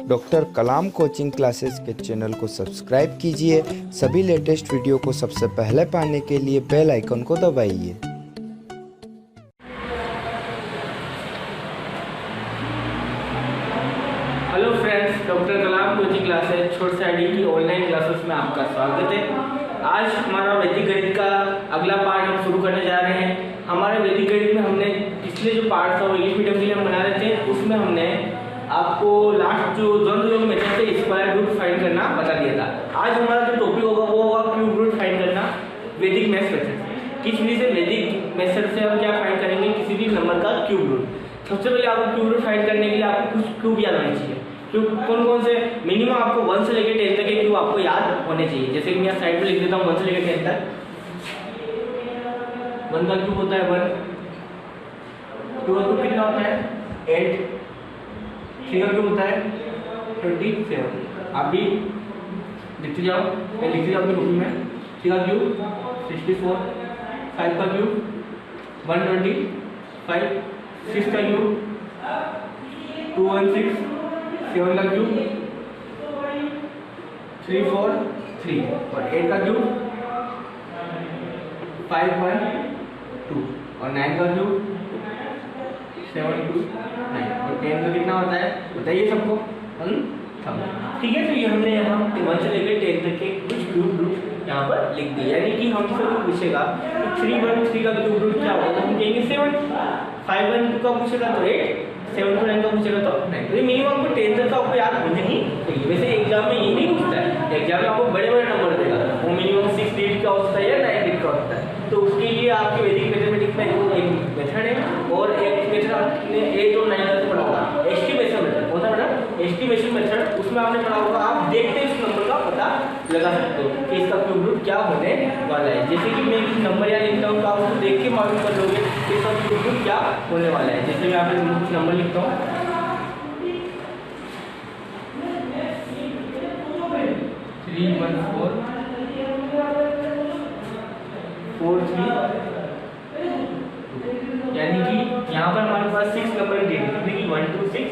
Doctor कलाम coaching classes के channel को subscribe कीजिए। सभी लेटेस्ट वीडियो को सबसे पहले पाने के लिए बेल आइकन को दबाइए। हेलो फ्रेंड्स, डॉक्टर कलाम कोचिंग क्लासेस छोट साइडी की ऑनलाइन क्लासेस में आपका स्वागत है। आज हमारा वैदिक गणित का अगला पार्ट हम शुरू करने जा रहे हैं। हमारे वैदिक गणित में हमने पिछले जो पार्ट था वो इंग्लिश मीडियम के लिए हम बना रहे थे, उसमें हमने आपको लास्ट जो द्वंद्व योग मेथड से स्क्वायर रूट फाइंड करना बता दिया था। आज हमारा जो टॉपिक होगा वो होगा क्यूब रूट फाइंड करना वैदिक मैथ्स मेथड। किस विधि से वैदिक मेथड से हम क्या फाइंड करेंगे किसी भी नंबर का क्यूब रूट। सबसे पहले आपको क्यूब रूट फाइंड करने के लिए आपको कुछ क्यूब याद होने चाहिए। क्यूब कौन कौन से, मिनिमम आपको 1 से लेकर 10 तक के क्यूब आपको याद होने चाहिए। जैसे कि मैं यहाँ साइड में लिख देता हूँ 1 से लेकर 10 तक। 1 का क्यूब होता है 1, 2 का क्यूब कितना होता है 8, 3 का क्यूब होता है 27। आप भी लिखते जाओ, मैं लिखते जाओ अपनी बुक में। 3 का क्यूब 64, 5 का क्यूब 125, 6 का क्यूब 216, 7 का क्यूब 343 और 8 का क्यूब 512 और 9 का क्यूब 729 और 10 का कितना होता है बताइए सबको। ठीक है, तो ये हमने यहाँ 1 से लेकर 10 तक के कुछ क्यूब रूट यहाँ पर लिख दिए। यानी कि हमसे जो पूछेगा कि 313 का क्यूब रूट क्या होगा, हम कहेंगे 7। 512 का पूछेगा तो 8, 729 का पूछेगा तो 9। तो ये मिनिमम आपको 10 तक का आपको याद होने ही चाहिए। वैसे एग्जाम में ये नहीं पूछता है, एग्जाम में आपको बड़े बड़े नंबर देगा, वो मिनिमम 6 डिजिट का होता है या 9 डिजिट का होता है। तो उसके लिए आपके वैदिक मैथमेटिक्स में एक मेथड है और एक मेथड आपने 8 और 9 तक पढ़ा होगा, एस्टिमेशन मेथड। कौन सा मेथड? Estimation method. उसमें आपने पढ़ा होगा, आप देखते हैं उस नंबर का पता लगा सकते हो कि इसका क्यूब रूट क्या होने वाला है। जैसे कि मैं एक नंबर या लिखता हूँ तो आप उसको देख के मालूम कर लोगे कि इसका क्यूब रूट क्या होने वाला है। जैसे मैं आपको कुछ नंबर लिखता हूँ 314 43, यानी कि यहाँ पर हमारे पास 6 नंबर की डेट है कि 1 2 6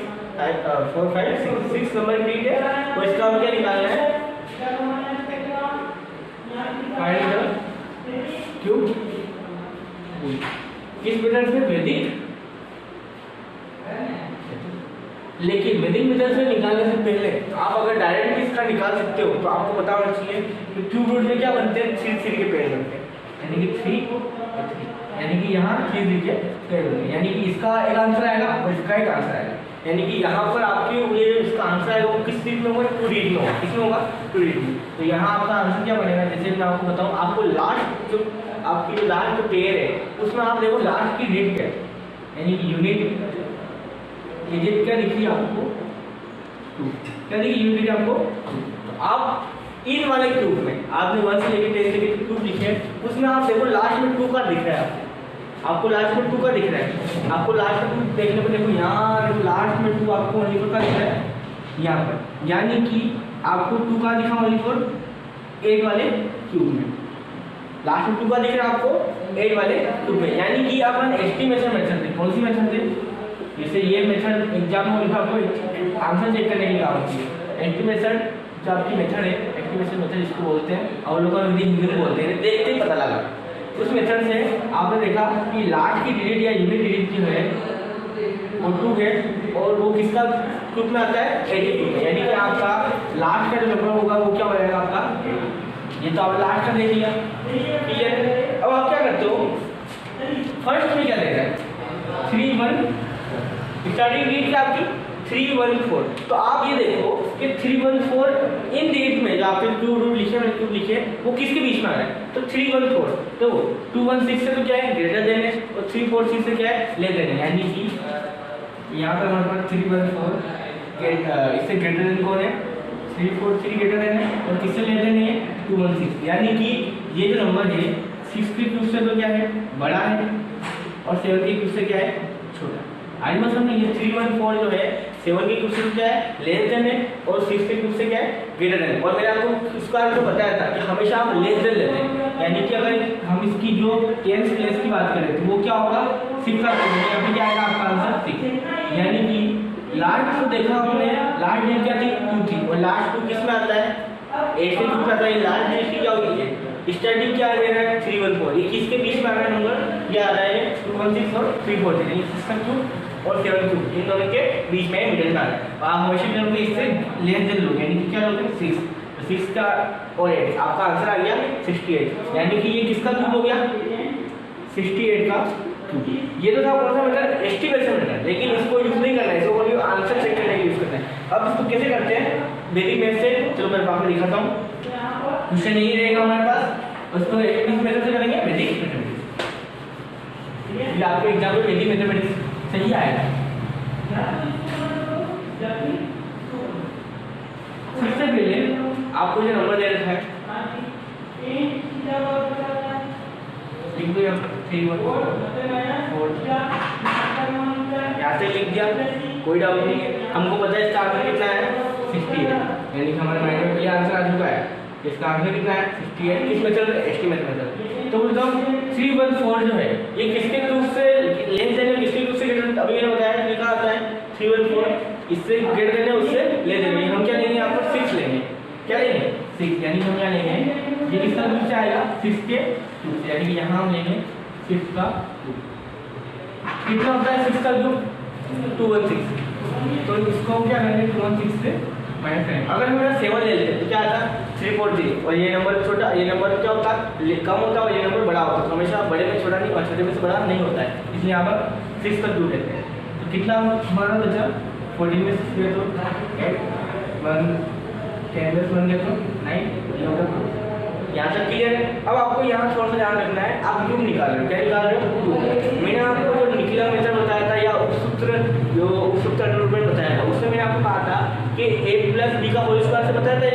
4 5 6 नंबर की डेट है। तो इसका हम क्या निकालना है, फाइंड द क्यूब। किस मेथड से? वैदिक। लेकिन वैदिक मेथड से निकालने से पहले आप अगर डायरेक्ट इसका निकाल सकते हो तो आपको पता होना चाहिए कि क्यूब रूट में क्या बनते हैं, 3 के पेड़ बनते हैं, यानी कि 3 और 3, यानी कि यहाँ 3 के पेड़ बनते हैं। यानी कि इसका एक आंसर आएगा और इसका एक आंसर आएगा। यानी कि यहाँ पर आपकी ये इसका आंसर आएगा वो किस चीज में होगा, 2 डिजिट में होगा। किसमें होगा? 2 डिजिट में। तो यहाँ आपका आंसर क्या बनेगा, जैसे मैं आपको बताऊँ, आपको लास्ट जो आपकी जो लास्ट जो पेयर है उसमें आप देखो लास्ट की डिजिट क्या है, यानी कि यूनिट डिजिट क्या दिख रही है आपको 2, क्या दिखी यूनिट आपको 2। तो आप इन वाले क्यूब में आपने 1 से लेकर 10 तक के क्यूब लिखे हैं, उसमें आप देखो लास्ट में 2 का दिख रहा है आपको लास्ट में 2 का दिख रहा है। आपको लास्ट में 2 देखने पर देखो यहाँ देखो लास्ट में 2 आपको ओनली फोर का दिख रहा है यहाँ पर, यानी कि आपको 2 का दिखा ओनली फोर 8 वाले क्यूब में। लास्ट में 2 का दिख रहा है आपको 8 वाले क्यूब में, यानी कि अपन एस्टिमेशन मेथड से, कौन सी मेथड से, जैसे ये मेथड एग्जाम में लिखा आपको आंसर चेक करने के काम होती है। एस्टिमेशन जो आपकी मेथड है, एस्टिमेशन मेथड इसको बोलते हैं और लोग हिंदी में बोलते हैं, देखते ही पता लगा। उस मेथड से आपने देखा कि लास्ट की डिजिट या यूनिट डिजिट जो है वो 2 है और वो किसका क्यूब में आता है 82 में, यानी कि आपका लास्ट का जो नंबर होगा वो क्या बनेगा आपका। ये तो आप लास्ट का देख लिया, क्लियर। अब आप क्या करते हो, फर्स्ट में क्या देख रहे हैं 314, स्टार्टिंग डिजिट क्या आपकी 314। तो आप ये देखो कि 314 इन डिजिट में जो आपके क्यूब रूट लिखे हैं, क्यूब लिखे वो किसके बीच में आ रहा है, तो 314। तो 216 से तो क्या है ग्रेटर देन है और 346 से क्या है लेस देन है, यानी कि यहाँ पर हमारे पास 314 इससे ग्रेटर देन कौन है, 343 ग्रेटर देन है और किससे लेस देन है 216। यानी कि ये जो नंबर है 6 के क्यूब से तो क्या है बड़ा है और 7 के क्यूब से क्या है छोटा। आज मैं समझ ये 314 जो है 7 के क्यूब से क्या है लेस देन है और 6 के क्यूब से क्या है ग्रेटर देन। और मैंने आपको उसका आपको बताया था कि हमेशा आप लेस देन लेते हैं, यानी कि अगर हम इसकी जो टेंस प्लेस की बात करें तो वो क्या होगा 6 का, अभी क्या आएगा आपका आंसर 6। यानी कि लास्ट तो देखा हमने, लास्ट डेट क्या थी 2 थी, और लास्ट 2 किस में आता है 8 से 2 पे आता है। लास्ट डेट की क्या होगी है, स्टार्टिंग क्या दे रहा है 314, ये किसके बीच में आ रहा है नंबर, ये आ रहा है 216 और 314, यानी 6 और 7 इन दोनों के बीच में मिडिल में आ रहा है। आप हमेशा लोगे इससे लेस देन लोगे, यानी कि क्या लोगे 6 का और 8, आपका आंसर आ गया 68, यानी कि ये किसका क्यूब हो गया 68 का क्यूब। ये तो था कौन सा मेथड, एस्टिमेशन मेथड, लेकिन इसको यूज नहीं करना है, इसको ओनली आंसर चेक करने के लिए यूज करना है। अब इसको कैसे करते हैं वैदिक मैथ से, चलो मैं आपको दिखाता हूँ। क्वेश्चन नहीं रहेगा हमारे पास, उसको एस्टिमेशन मेथड से करेंगे वैदिक मैथमेटिक्स, ठीक है। ये आपके एग्जाम में वैदिक मैथमेटिक्स सही आएगा। सबसे पहले आपको जो नंबर दे रखा है लिख दो, यहाँ 3 1 4 यहाँ से लिख दिया, कोई डाउट नहीं है। हमको पता है इसका आंसर कितना है 68, यानी कि हमारे माइंड में ये आंसर आ चुका है। इसका आंसर कितना है 68, किस मेथड में, एस्टीमेट मेथड। तो बोलता हूँ 314 जो है ये किसके रूप से लेस देन, किसके रूप से ग्रेटर, अभी मैंने बताया लिखा आता है 314, इससे ग्रेटर देन उससे लेस देन। हम क्या लेंगे, यहाँ पर 6 लेंगे, क्या लेंगे 6, यानी हम क्या लेंगे, ये किसका रूप से आएगा 6 के रूप से, यानी कि यहाँ हम लेंगे 6 का क्यूब। कितना होता है 6 का क्यूब 216, तो इसको हम क्या करेंगे 216 से माइनस करेंगे। अगर हम 7 ले लेते तो क्या आता है 340, और ये नंबर छोटा, ये नंबर क्या होता है कम होता है, और ये नंबर बड़ा होता है। तो हमेशा बड़े में छोटा नहीं और छोटे में से बड़ा नहीं होता है, इसलिए यहाँ पर 6 का क्यूब लेते हैं। तो कितना हमारा बचा 14 में 6 तो 8 1 10 में 1 देखो 9 यहाँ तक क्लियर है। अब आपको यहाँ थोड़ा सा ध्यान रखना है, आप क्यूब निकाल रहे हो, क्या निकाल रहे हो क्यूब। मैंने आपको जो निकला मेथड बताया था, या उपसूत्र जो उपसूत्र अनुरूपण बताया था, उसमें मैंने आपको कहा था कि a प्लस बी का होल स्क्वायर से बताया था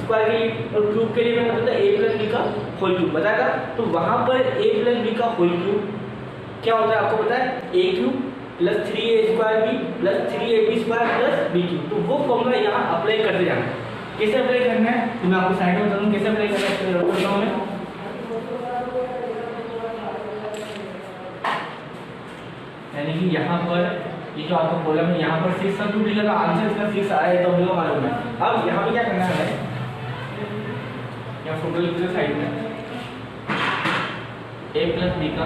स्क्वायर के लिए, और क्यूब के लिए मैंने बताया था a प्लस बी का होल क्यूब बताया था। तो वहाँ पर a प्लस बी का होल क्यूब क्या होता है आपको पता है, a cube plus 3a square B plus 3ab square plus B cube. तो वो फॉर्मूला यहाँ अप्लाई करते जाना। कैसे अप्लाई करना है तो मैं आपको साइड में बता दूं कैसे अप्लाई करना है, करता हूं मैं। यानी कि यहाँ पर ये जो आपका कॉलम है, यहाँ पर 6 का क्यूब लिखा था, आंसर इसका 6 आया है, तो हम लोग मालूम है। अब यहाँ पे क्या करना है, यहाँ फोटो लिख दो साइड में, a प्लस बी का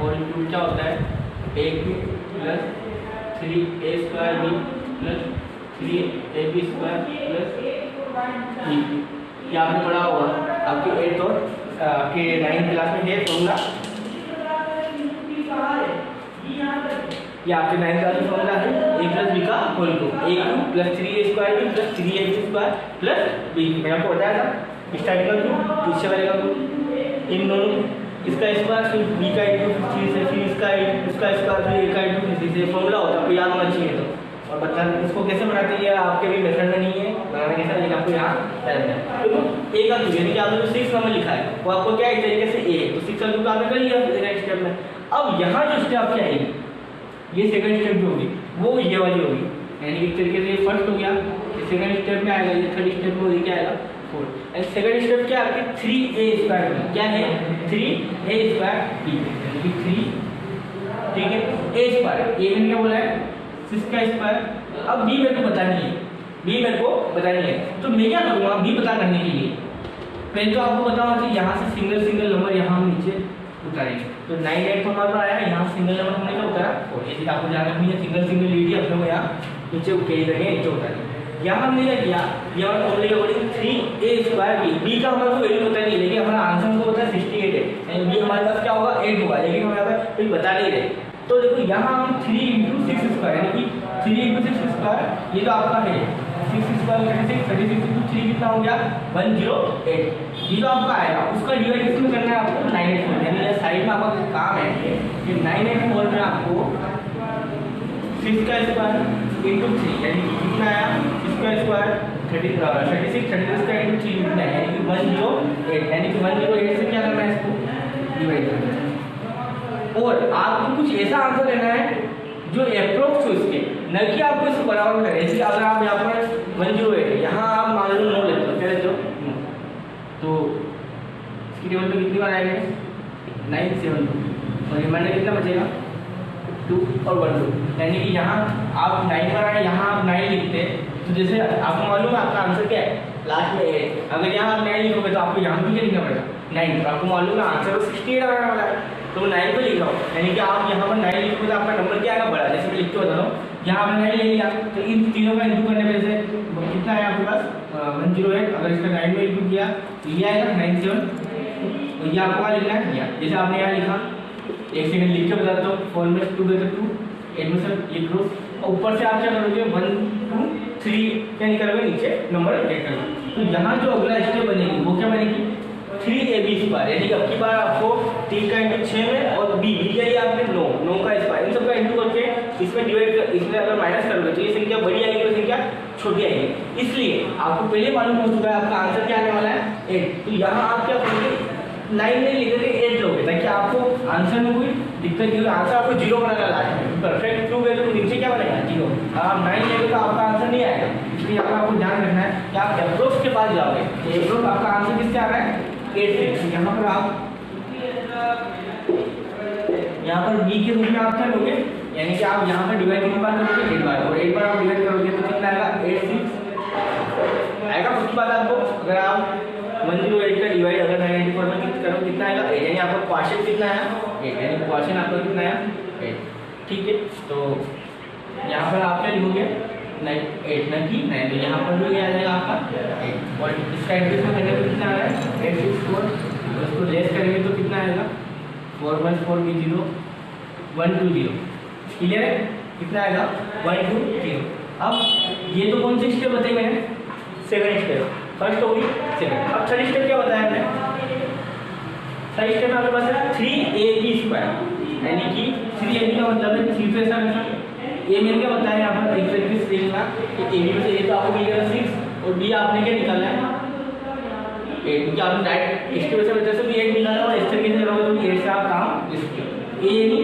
होल क्यूब क्या होता है, a cube plus 3a square B plus 3ab square plus B. ये आपने पढ़ा होगा आपके 8th और आपके 9th क्लास में है फॉर्मूला, ये आपके 9th क्लास में फॉर्मूला है a प्लस बी का whole cube, a cube plus 3a square B plus 3ab square plus B. मैंने आपको बताया था स्टार्टिंग का क्यूब पीछे वाले का क्यूब, इन दोनों इसका स्क्वायर फिर b का इंटू 3 से, फिर इसका स्क्वायर फिर a का इंटू 3 से, फॉर्मूला होता है, आपको याद होना चाहिए। तो और बता इसको कैसे बनाते हैं, आपके भी मेथड में नहीं है बनाना कैसा, लेकिन आपको यहाँ बताया है। देखो a का क्यूब, यानी कि आपने जो 6 नंबर लिखा है वो आपको क्या एक तरीके से a, तो 6 का क्यूब आपने कर लिया सेकंड स्टेप में। अब यहाँ जो स्टेप क्या है, ये सेकंड स्टेप जो होगी वो ये वाली होगी, यानी एक तरीके से ये फर्स्ट हो गया, सेकंड स्टेप में आएगा, ये थर्ड स्टेप में क्या आएगा 4, एंड सेकंड स्टेप क्या आपके 3a स्क्वायर बी, क्या है 3a स्क्वायर बी, यानी कि 3 ठीक है a स्क्वायर, a मैंने क्या बोला है 6 का स्क्वायर। अब b मेरे को बतानी है, b मेरे को बतानी है, तो मैं क्या करूँगा b पता करने के लिए पहले तो आपको बताऊँ कि यहाँ से सिंगल नंबर यहाँ हम नीचे उतारेंगे। तो 9 8 हमारा आया, यहाँ सिंगल नंबर हमने क्या उतारा 4, ये चीज़ आपको ध्यान रखनी है, सिंगल लीड अपने को यहाँ नीचे उकेल देंगे, नीचे उतारेंगे। यहाँ हमने क्या किया, ये हमारा फॉर्मूले के अकॉर्डिंग 3a स्क्वायर b का हमारे को वैल्यू पता नहीं, लेकिन हमारा आंसर हमको पता है 68 है, यानी b हमारे पास क्या होगा 8 होगा, लेकिन हम यहाँ पे कुछ बता नहीं रहे। तो देखो यहाँ हम 3 × 6 स्क्वायर, यानी कि 3 × 6 स्क्वायर, ये तो आपका है 6 स्क्वायर 36 × 3 कितना हो गया 108, ये तो आपका आएगा। उसका डिवाइड किसमें करना है आपको 984, यानी साइड में आपका काम है कि 984 में आपको 6 का स्क्वायर इंटू 3, यानी कि कितना आया 6 का स्क्वायर 36 का इंटू 3 कितना है, यानी कि 108, यानी कि 108 से क्या करना है इसको डिवाइड करना है। और आपको कुछ ऐसा आंसर देना है जो अप्रोक्स हो इसके, न कि आपको इसको बराबर करें। जैसे अगर आप यहाँ पर 108 है, यहाँ आप मान लो 9 लेते हो, क्या लेते हो 9, तो इसकी टेबल में कितनी बार आएंगे 972, और रिमाइंडर कितना बचेगा 2 और 1 2, यानी कि यहाँ आप 9 पर आए, यहाँ आप 9 लिखते हैं तो जैसे आपको मालूम है आपका आंसर क्या है लास्ट में 8, अगर यहाँ आप 9 लिखोगे तो आपको यहाँ भी क्या लिखना पड़ेगा 9, तो आपको मालूम है आंसर 68 आने वाला है, तो मैं 9 पे लिख रहा हूँ, यानी कि आप यहाँ पर 9 लिखोगे तो आपका नंबर क्या आएगा बड़ा, जैसे मैं लिख के बता रहा हूँ, यहाँ आपने 9 ले लिया तो इन तीनों का इंटू करने में जैसे कितना है आपके पास 108, अगर इसका 9 में इंटू किया तो ये आएगा 97, और ये आपको क्या लिखना है यहाँ, जैसे आपने यहाँ लिखा, एक सेकंड लिख के बताता हूँ, 4 में 2 गए तो 2, 8 में 7 ये क्रॉस, और ऊपर से आप क्या करोगे 1 2 3 क्या निकालोगे नीचे नंबर ऐड करोगे, तो यहाँ जो अगला स्टेप बनेगी वो क्या बनेगी 3ab स्क्वायर, यानी कि अब की बार आपको 3 का इंटू 6 में और b लिया ही आपने 9 का स्क्वायर, इन सबका इंटू करके इसमें डिवाइड कर, इसमें अगर माइनस करोगे तो ये संख्या बड़ी आएगी और संख्या छोटी आएगी, इसलिए आपको पहले मालूम हो चुका है आपका आंसर क्या आने वाला है 8, तो यहाँ आप क्या करोगे 9 नहीं लिखोगे 8 लोगे, ताकि आपको आंसर में कोई दिक्कत नहीं होगी, आंसर आपको 0 बनाना लास्ट में, परफेक्ट 2 गए तो नीचे क्या बनेगा 0, आप 9 लेंगे तो आपका आंसर नहीं आएगा, इसलिए यहाँ पर आपको ध्यान रखना है कि आप एप्रोक्स के पास जाओगे, तो एप्रोक्स आपका आंसर किससे आ रहा है 8 से, तो यहाँ पर आप यहाँ पर b के रूप में आप क्या लोगे, यानी कि आप यहाँ पर डिवाइड कितनी बार करोगे 8 बार, और 8 बार आप डिवाइड करोगे तो कितना आएगा 8 6 आएगा, उसके बाद आपको अगर आप 108 का डिवाइड अगर 94 में करो कितना आएगा 8, यानी आपका क्वेश्चन कितना है 8, यानी क्वेश्चन आपका कितना है 8, ठीक है, तो यहाँ पर आप क्या लिखोगे 8 ना कि 9, तो यहाँ पर भी आ जाएगा आपका 8, और इसका एड्रेस में करने पर कितना आ रहा है 864, और इसको लेस करेंगे तो कितना आएगा 414 भी 0 120, क्लियर है, कितना आएगा 120। अब ये तो कौन से स्टेप बताए मैंने, सेकंड स्टेप, फर्स्ट हो गई सेकंड, अब थर्ड स्टेप क्या बताया हमने, थर्ड स्टेप में आपके पास है 3ab स्क्वायर, यानी कि 3ab का मतलब है 3 तो ऐसा ए मैंने क्या बताया यहाँ पर एक देखना कि ए बी में से ए तो आपको मिलेगा 6 और बी आपने क्या निकालना है 8, क्योंकि आपने डायरेक्ट इसके वजह से भी 8 निकाला और इस तरीके से करोगे तो 8 से आप काम इसके ए यानी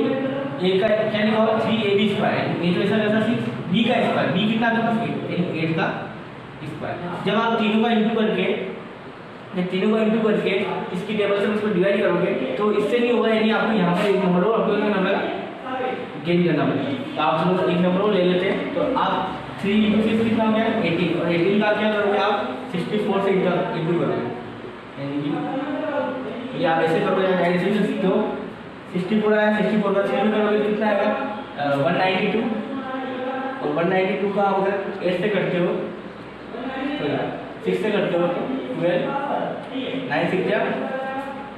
ए का क्या लिखा होगा 3ab स्क्वायर, ए तो ऐसा कैसा 6, बी का स्क्वायर, बी कितना आता है 8 का स्क्वायर, जब आप तीनों का इंटू करके इसकी टेबल से उसको डिवाइड करोगे तो इससे नहीं होगा, यानी आपको यहाँ पर एक नंबर और आपको क्या करना पड़ेगा गेन करना पड़ेगा, तो आप लोग एक नंबर और ले लेते हैं, तो आप 3 इंटू 6 कितना हो गया 18, और 18 का क्या करोगे आप 64 से इंटू करोगे, यानी कि ये आप ऐसे करोगे ऐसे लिख सकते हो, 64 आया 64 का 3 करोगे तो कितना आएगा 192, और 192 का अगर 8 से करते हो तो 6 से करते हो 12 9 6 जा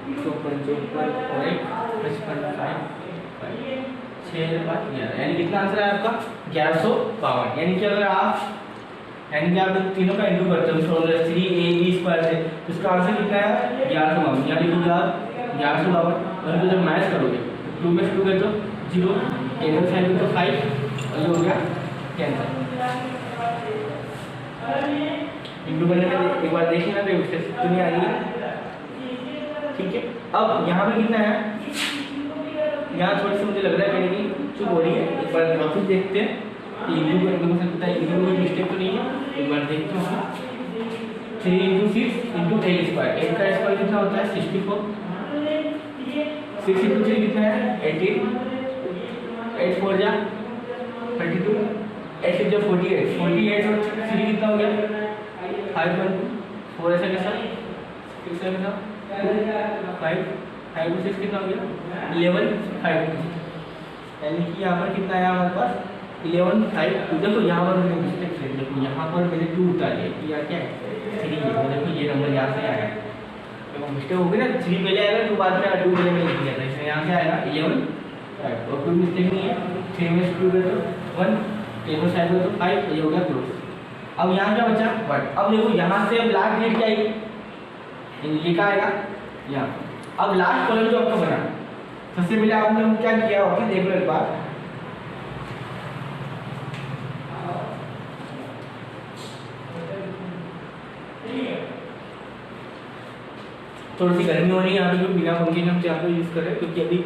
55 और 1 55 6 5 11, यानी कितना आंसर है आपका 1152, यानी कि अगर आप तीनों का इंटू करते हो 3ab स्क्वायर से तो इसका आंसर कितना है 1152, यानी कि आप 1152 और जब माइनस करोगे 2 में 2 गए तो 0, कैंसिल साइन तो 5 और ये हो गया कैंसिल, इंटू करने में एक बार देखिए ना तो स्टेप तो नहीं आ रही है, ठीक है। अब यहाँ पे कितना है, यहाँ थोड़ी सी मुझे लग रहा है कि चुप हो रही है, एक बार वापस देखते हैं इंटू करने में सकता है, इंटू में मिस्टेक तो नहीं है, एक बार देखते हैं 3 इंटू 6 इंटू 8 स्क्वायर, 8 का स्क्वायर कितना होता है 64, 6 इंटू 3 कितना है 18, 8 4 जा 32, 8 6 जा 48, 48 और 3 कितना हो गया 5 1 4 ऐसा कैसा 6 7 5 5 6 कितना हो गया 11 5, यानी कि यहाँ पर कितना आया हमारे पास 11 5, देखो यहाँ पर मैंने मिस्टेक से, देखो यहाँ पर मैंने 2 उतारी है, या क्या है 3 है, देखो ये नंबर यहाँ से आया, देखो मिस्टेक होगी ना 3 पहले आएगा तो बाद में 2 पहले में लिख दिया था, इसमें यहाँ से आएगा 11 5, और कोई मिस्टेक नहीं है, 3 में 2 गए तो 1, 8 में 5 तो 5, ये हो गया क्लोज। अब यहाँ क्या बचा 1, अब देखो यहाँ से अब लास्ट डेट क्या आएगी, ये क्या आएगा यहाँ, अब लास्ट कॉलम जो आपका बना, सबसे पहले आपने क्या किया वापस देख लो एक बार, थोड़ी सी गर्मी हो रही है यहाँ पे, जो बिना पंखे हम यहाँ पे यूज़ करें, क्योंकि अभी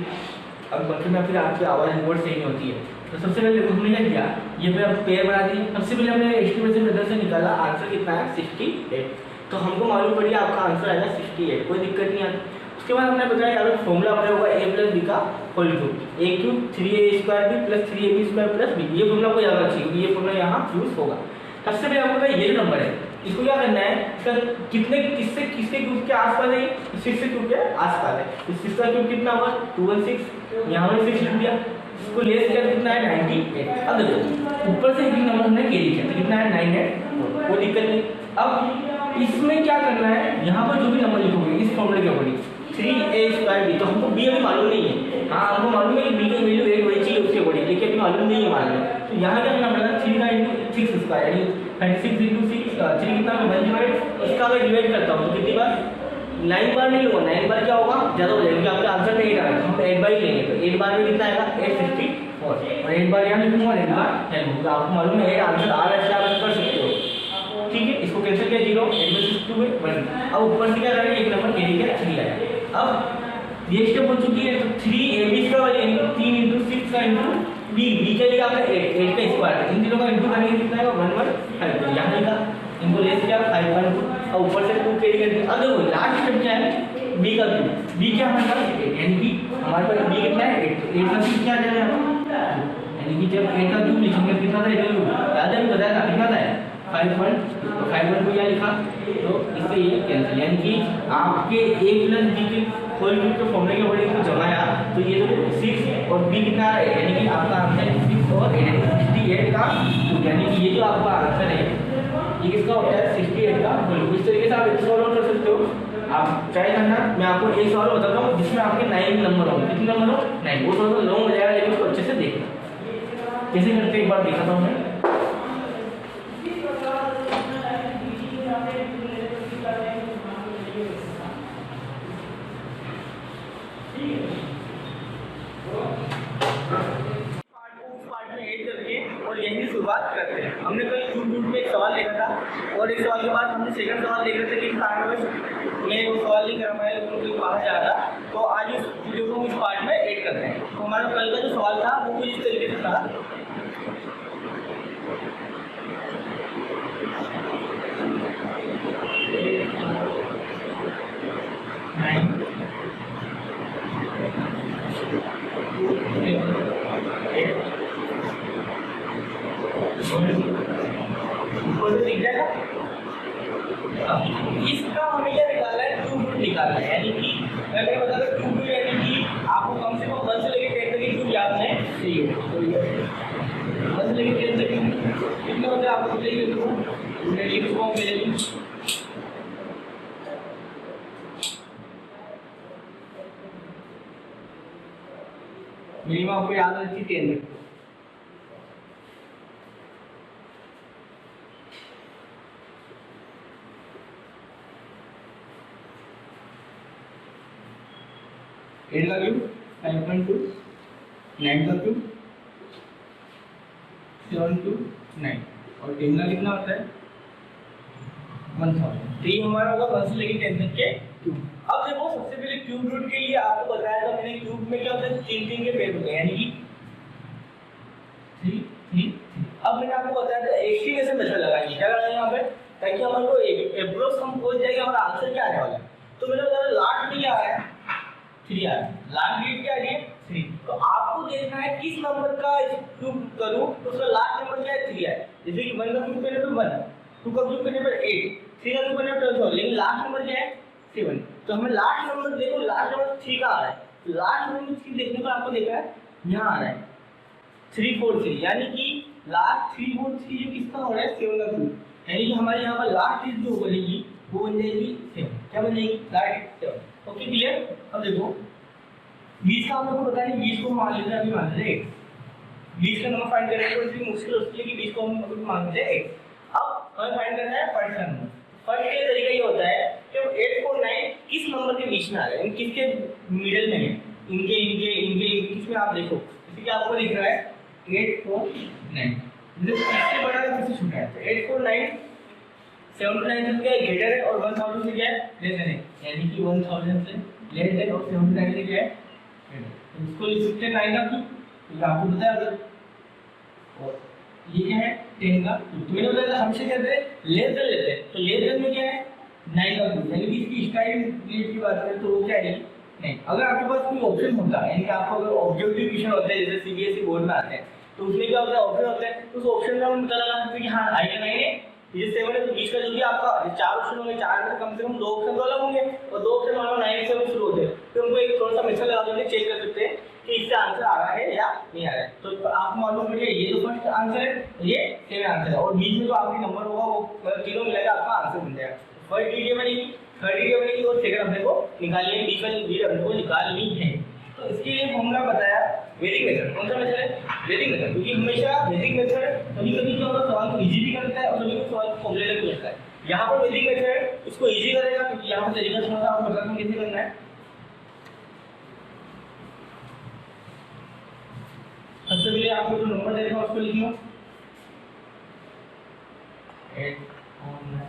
अब पंखे में फिर आपकी आवाज़ रिकॉर्ड सही नहीं होती है, तो सबसे पहले हमने क्या किया, ये पे अब पेयर बना दी, सबसे पहले हमने एस्टिमेशन मेथड से निकाला, आंसर कितना है 68, तो हमको मालूम पड़ी आपका आंसर आएगा 68, कोई दिक्कत नहीं आती। उसके बाद हमने बताया यहाँ पे फॉर्मूला अपना होगा a प्लस बी का होल क्यूब, a क्यूब 3a² plus 3ab² plus b। ये फॉर्मूला को याद रखिए क्योंकि ये फॉर्मूला यहाँ यूज होगा। सबसे पहले आपको ये जो नंबर है इसको क्या करना है, इसका कितने किसके क्यूब के आसपास है, 6 के क्यूब के आसपास है। तो 6 का क्यूब कितना होगा 216, यहाँ पे 6 लिख दिया, इसको लेस कर कितना है 98। अब देखो ऊपर से एक नंबर हमने कैरी किया तो कितना है 98, कोई दिक्कत नहीं। अब इसमें क्या करना है, यहाँ पर जो भी नंबर लिखोगे इस फॉर्मूले के अकॉर्डिंग 3a² तो हमको b अभी मालूम नहीं है। हाँ हमको मालूम है कि b की वैल्यू 8 होनी चाहिए उसके अकॉर्डिंग, लेकिन अभी मालूम नहीं है मालूम है। तो यहाँ क्या करना पड़ेगा 3 का इंटू 6 स्क्वायर यानी 36 इंटू 6 3 कितना होगा 1 डिवाइड, इसका मैं डिवाइड करता हूँ तो कितनी बार 9 बार नहीं होगा, 9 बार क्या होगा ज़्यादा हो जाएगा, आपका आंसर में 8 आएगा, हम 8 बार ही लेंगे। तो 8 बार में कितना आएगा 864 और 8 बार यहाँ लिखूंगा 8 बार 10। तो आपको मालूम है 8 आंसर आ रहा है, आप कर सकते हो। ठीक है, इसको कैंसिल किया 0, 8 में 62 में 1। अब ऊपर से क्या करेंगे एक नंबर कैरी किया 3 आया। अब ये स्टेप हो चुकी है तो 3ab² वाले यानी 3 इंटू 6 का इंटू b के लिए आपका 8 का स्क्वायर, इन तीनों का इंटू करेंगे कितना आएगा 115। तो यहाँ लिखा इनको लेस किया 512 और ऊपर से 2 कैरी कर दिया। अब देखो लास्ट स्टेप क्या है b का क्यूब, b क्या हमारे पास 8 यानी कि हमारे पास b कितना है 8 का क्यूब क्या आ जाएगा यानी कि जब 8 का क्यूब लिखेंगे कितना था 8 याद है बताया था कितना था 51 को क्या लिखा तो इससे ये कैंसिल, यानी कि आपके a प्लस b के होल क्यूब के फॉर्मूले के अकॉर्डिंग को जमाया तो ये तो 6 और b कितना है यानी कि आपका आंसर 6 और 68 का क्यूब, यानी कि ये जो आपका आंसर है ये किसका होता है 68 का होल क्यूब। इस तरीके से आप इसको सॉल्व कर सकते हो। आप ट्राई करना, मैं आपको एक सवाल बताता हूँ जिसमें आपके 9 नंबर होंगे, कितने नंबर हो 9, वो थोड़ा सा लॉन्ग हो जाएगा लेकिन उसको अच्छे से देखना कैसे करते एक बार दिखाता हूँ मैं। और यही शुरुआत करते हैं। हमने कल यूट्यूब में एक सवाल देखा था और एक सवाल के बाद हमने सेकंड सवाल देख रहे थे कि कारणवश मैं वो सवाल नहीं कर पाया क्योंकि बाहर जा रहा था। तो आज इस वीडियो को इस पार्ट में ऐड करते हैं। तो हमारा कल का जो सवाल था वो कुछ इस तरीके से था। इसका हमें क्या निकालना है क्यूब रूट निकालना है, यानी कि मैं बता रहा क्यूब रूट यानी कि आपको कम से कम 1 से लेकर 10 तक की क्यूब याद है चाहिए। तो 1 से लेकर 10 तक कितने होते हैं आपको चाहिए क्यूब मैं लिख चुका हूँ पहले भी। मिनिमम आपको याद रहती 10 तक। एट का क्यूब 5.2, 9 का क्यूब 729 और 10 का कितना होता है 1000। तो ये हमारा होगा 1 से लेकर 10 तक के क्यूब। अब देखो सबसे पहले क्यूब रूट के लिए आपको बताया था मैंने क्यूब में क्या होता है 3 के पेड़ होते हैं यानी कि 3 अब मैंने आपको बताया था एस्टिमेशन मेथड लगाएंगे, क्या लगाएंगे यहाँ पे ताकि हमारे को एप्रोक्स हम पहुंच जाएगा हमारा आंसर क्या आने वाला है। तो मैंने बताया लास्ट में क्या आ रहा है 3 आ रहा है, लास्ट डेट क्या आ रही है 3। तो आपको देखना है किस नंबर का क्यूब करूं तो उसका लास्ट नंबर क्या है 3 है। जैसे कि 1 का क्यूब करने पर 1, 2 का क्यूब करने पर 8, 3 का क्यूब करने पर 12, लेकिन लास्ट नंबर क्या है 7। तो हमें लास्ट नंबर देखो लास्ट नंबर 3 का आ रहा है। लास्ट नंबर 3 देखने पर आपको देखा है यहाँ आ रहा है 343 यानी कि लास्ट 343 जो किसका हो रहा है 7 का क्यूब, यानी कि हमारे यहाँ पर लास्ट डेट जो बनेगी वो बन जाएगी 7। क्या बन जाएगी लास्ट डेट 7। Okay clear. अब देखो 20 का हम लोग को पता नहीं, 20 को मान लेते हैं अभी मान लेते हैं 20 का नंबर फाइंड करेंगे तो इसलिए मुश्किल होती है कि 20 को हम अभी मान लेते हैं। अब हमें फाइंड करना है फर्स्ट का नंबर। फर्स्ट का तरीका ये होता है कि 8 और 9 किस नंबर के बीच में आ रहे हैं, किसके मिडिल में है, इनके इनके इनके किसमें आप देखो जैसे कि आपको दिख रहा है 8 4 9 इससे बड़ा है किससे छोटा है। तो 8 4 9 79 से क्या ग्रेटर है और 1000 से क्या है लेस है, यानी कि 1000 से लेस है और 79 से क्या है ग्रेटर। इसको लिख सकते हैं 9 का क्यूब, ये आपको बताया अगर और ये क्या है 10 का क्यूब। तो मैंने बताया हमसे कहते हैं लेस लेते हैं तो लेस में क्या है 9 का क्यूब, यानी कि इसकी स्टाइल रेट की बात करें तो वो क्या है नहीं, अगर आपके पास कोई ऑप्शन होता है, यानी कि आपको अगर ऑब्जेक्टिव क्वेश्चन होते हैं जैसे सीबीएसई बोर्ड में आते हैं, तो उसमें क्या होता है, ऑप्शन होते हैं, तो उस ऑप्शन में हम पता लगा सकते हैं कि हाँ आई या नहीं है, ये 7 है, तो बीच का जो भी आपका 4 ऑप्शन होंगे, 4 में से कम 2 ऑप्शन तो अलग होंगे, और 2 ऑप्शन मान लो 9 से शुरू होते हैं, तो हमको एक थोड़ा सा मेथड लगा करके चेक कर सकते हैं कि इससे आंसर आ रहा है या नहीं आ रहा है। तो आपको मालूम पड़ेगा ये तो फर्स्ट आंसर है, ये सेकंड आंसर है, और बीच में जो आपके नंबर होगा वो मतलब तीनों मिलाकर आपका आंसर बन जाएगा। फर्स्ट डिजिट बनेगी, थर्ड डिजिट बनेगी और सेकंड अपने को निकालनी है, बीच वाली डिजिट अपने को निकालनी है। तो इसके लिए फॉर्मूला बताया वैदिक मेथड। कौन सा मेथड है? वैदिक मेथड। क्योंकि हमेशा वैदिक मेथड कभी कभी क्या होता है, सवाल को इजी भी करता है और कभी कभी सवाल को कॉम्प्लिकेटेड भी करता है। यहाँ पर वैदिक मेथड इसको इजी करेगा, क्योंकि यहाँ पर तरीका थोड़ा सा आपको बताता हूँ कैसे करना है। सबसे पहले आपको जो नंबर दे देगा उसको लिखियो 8 और 9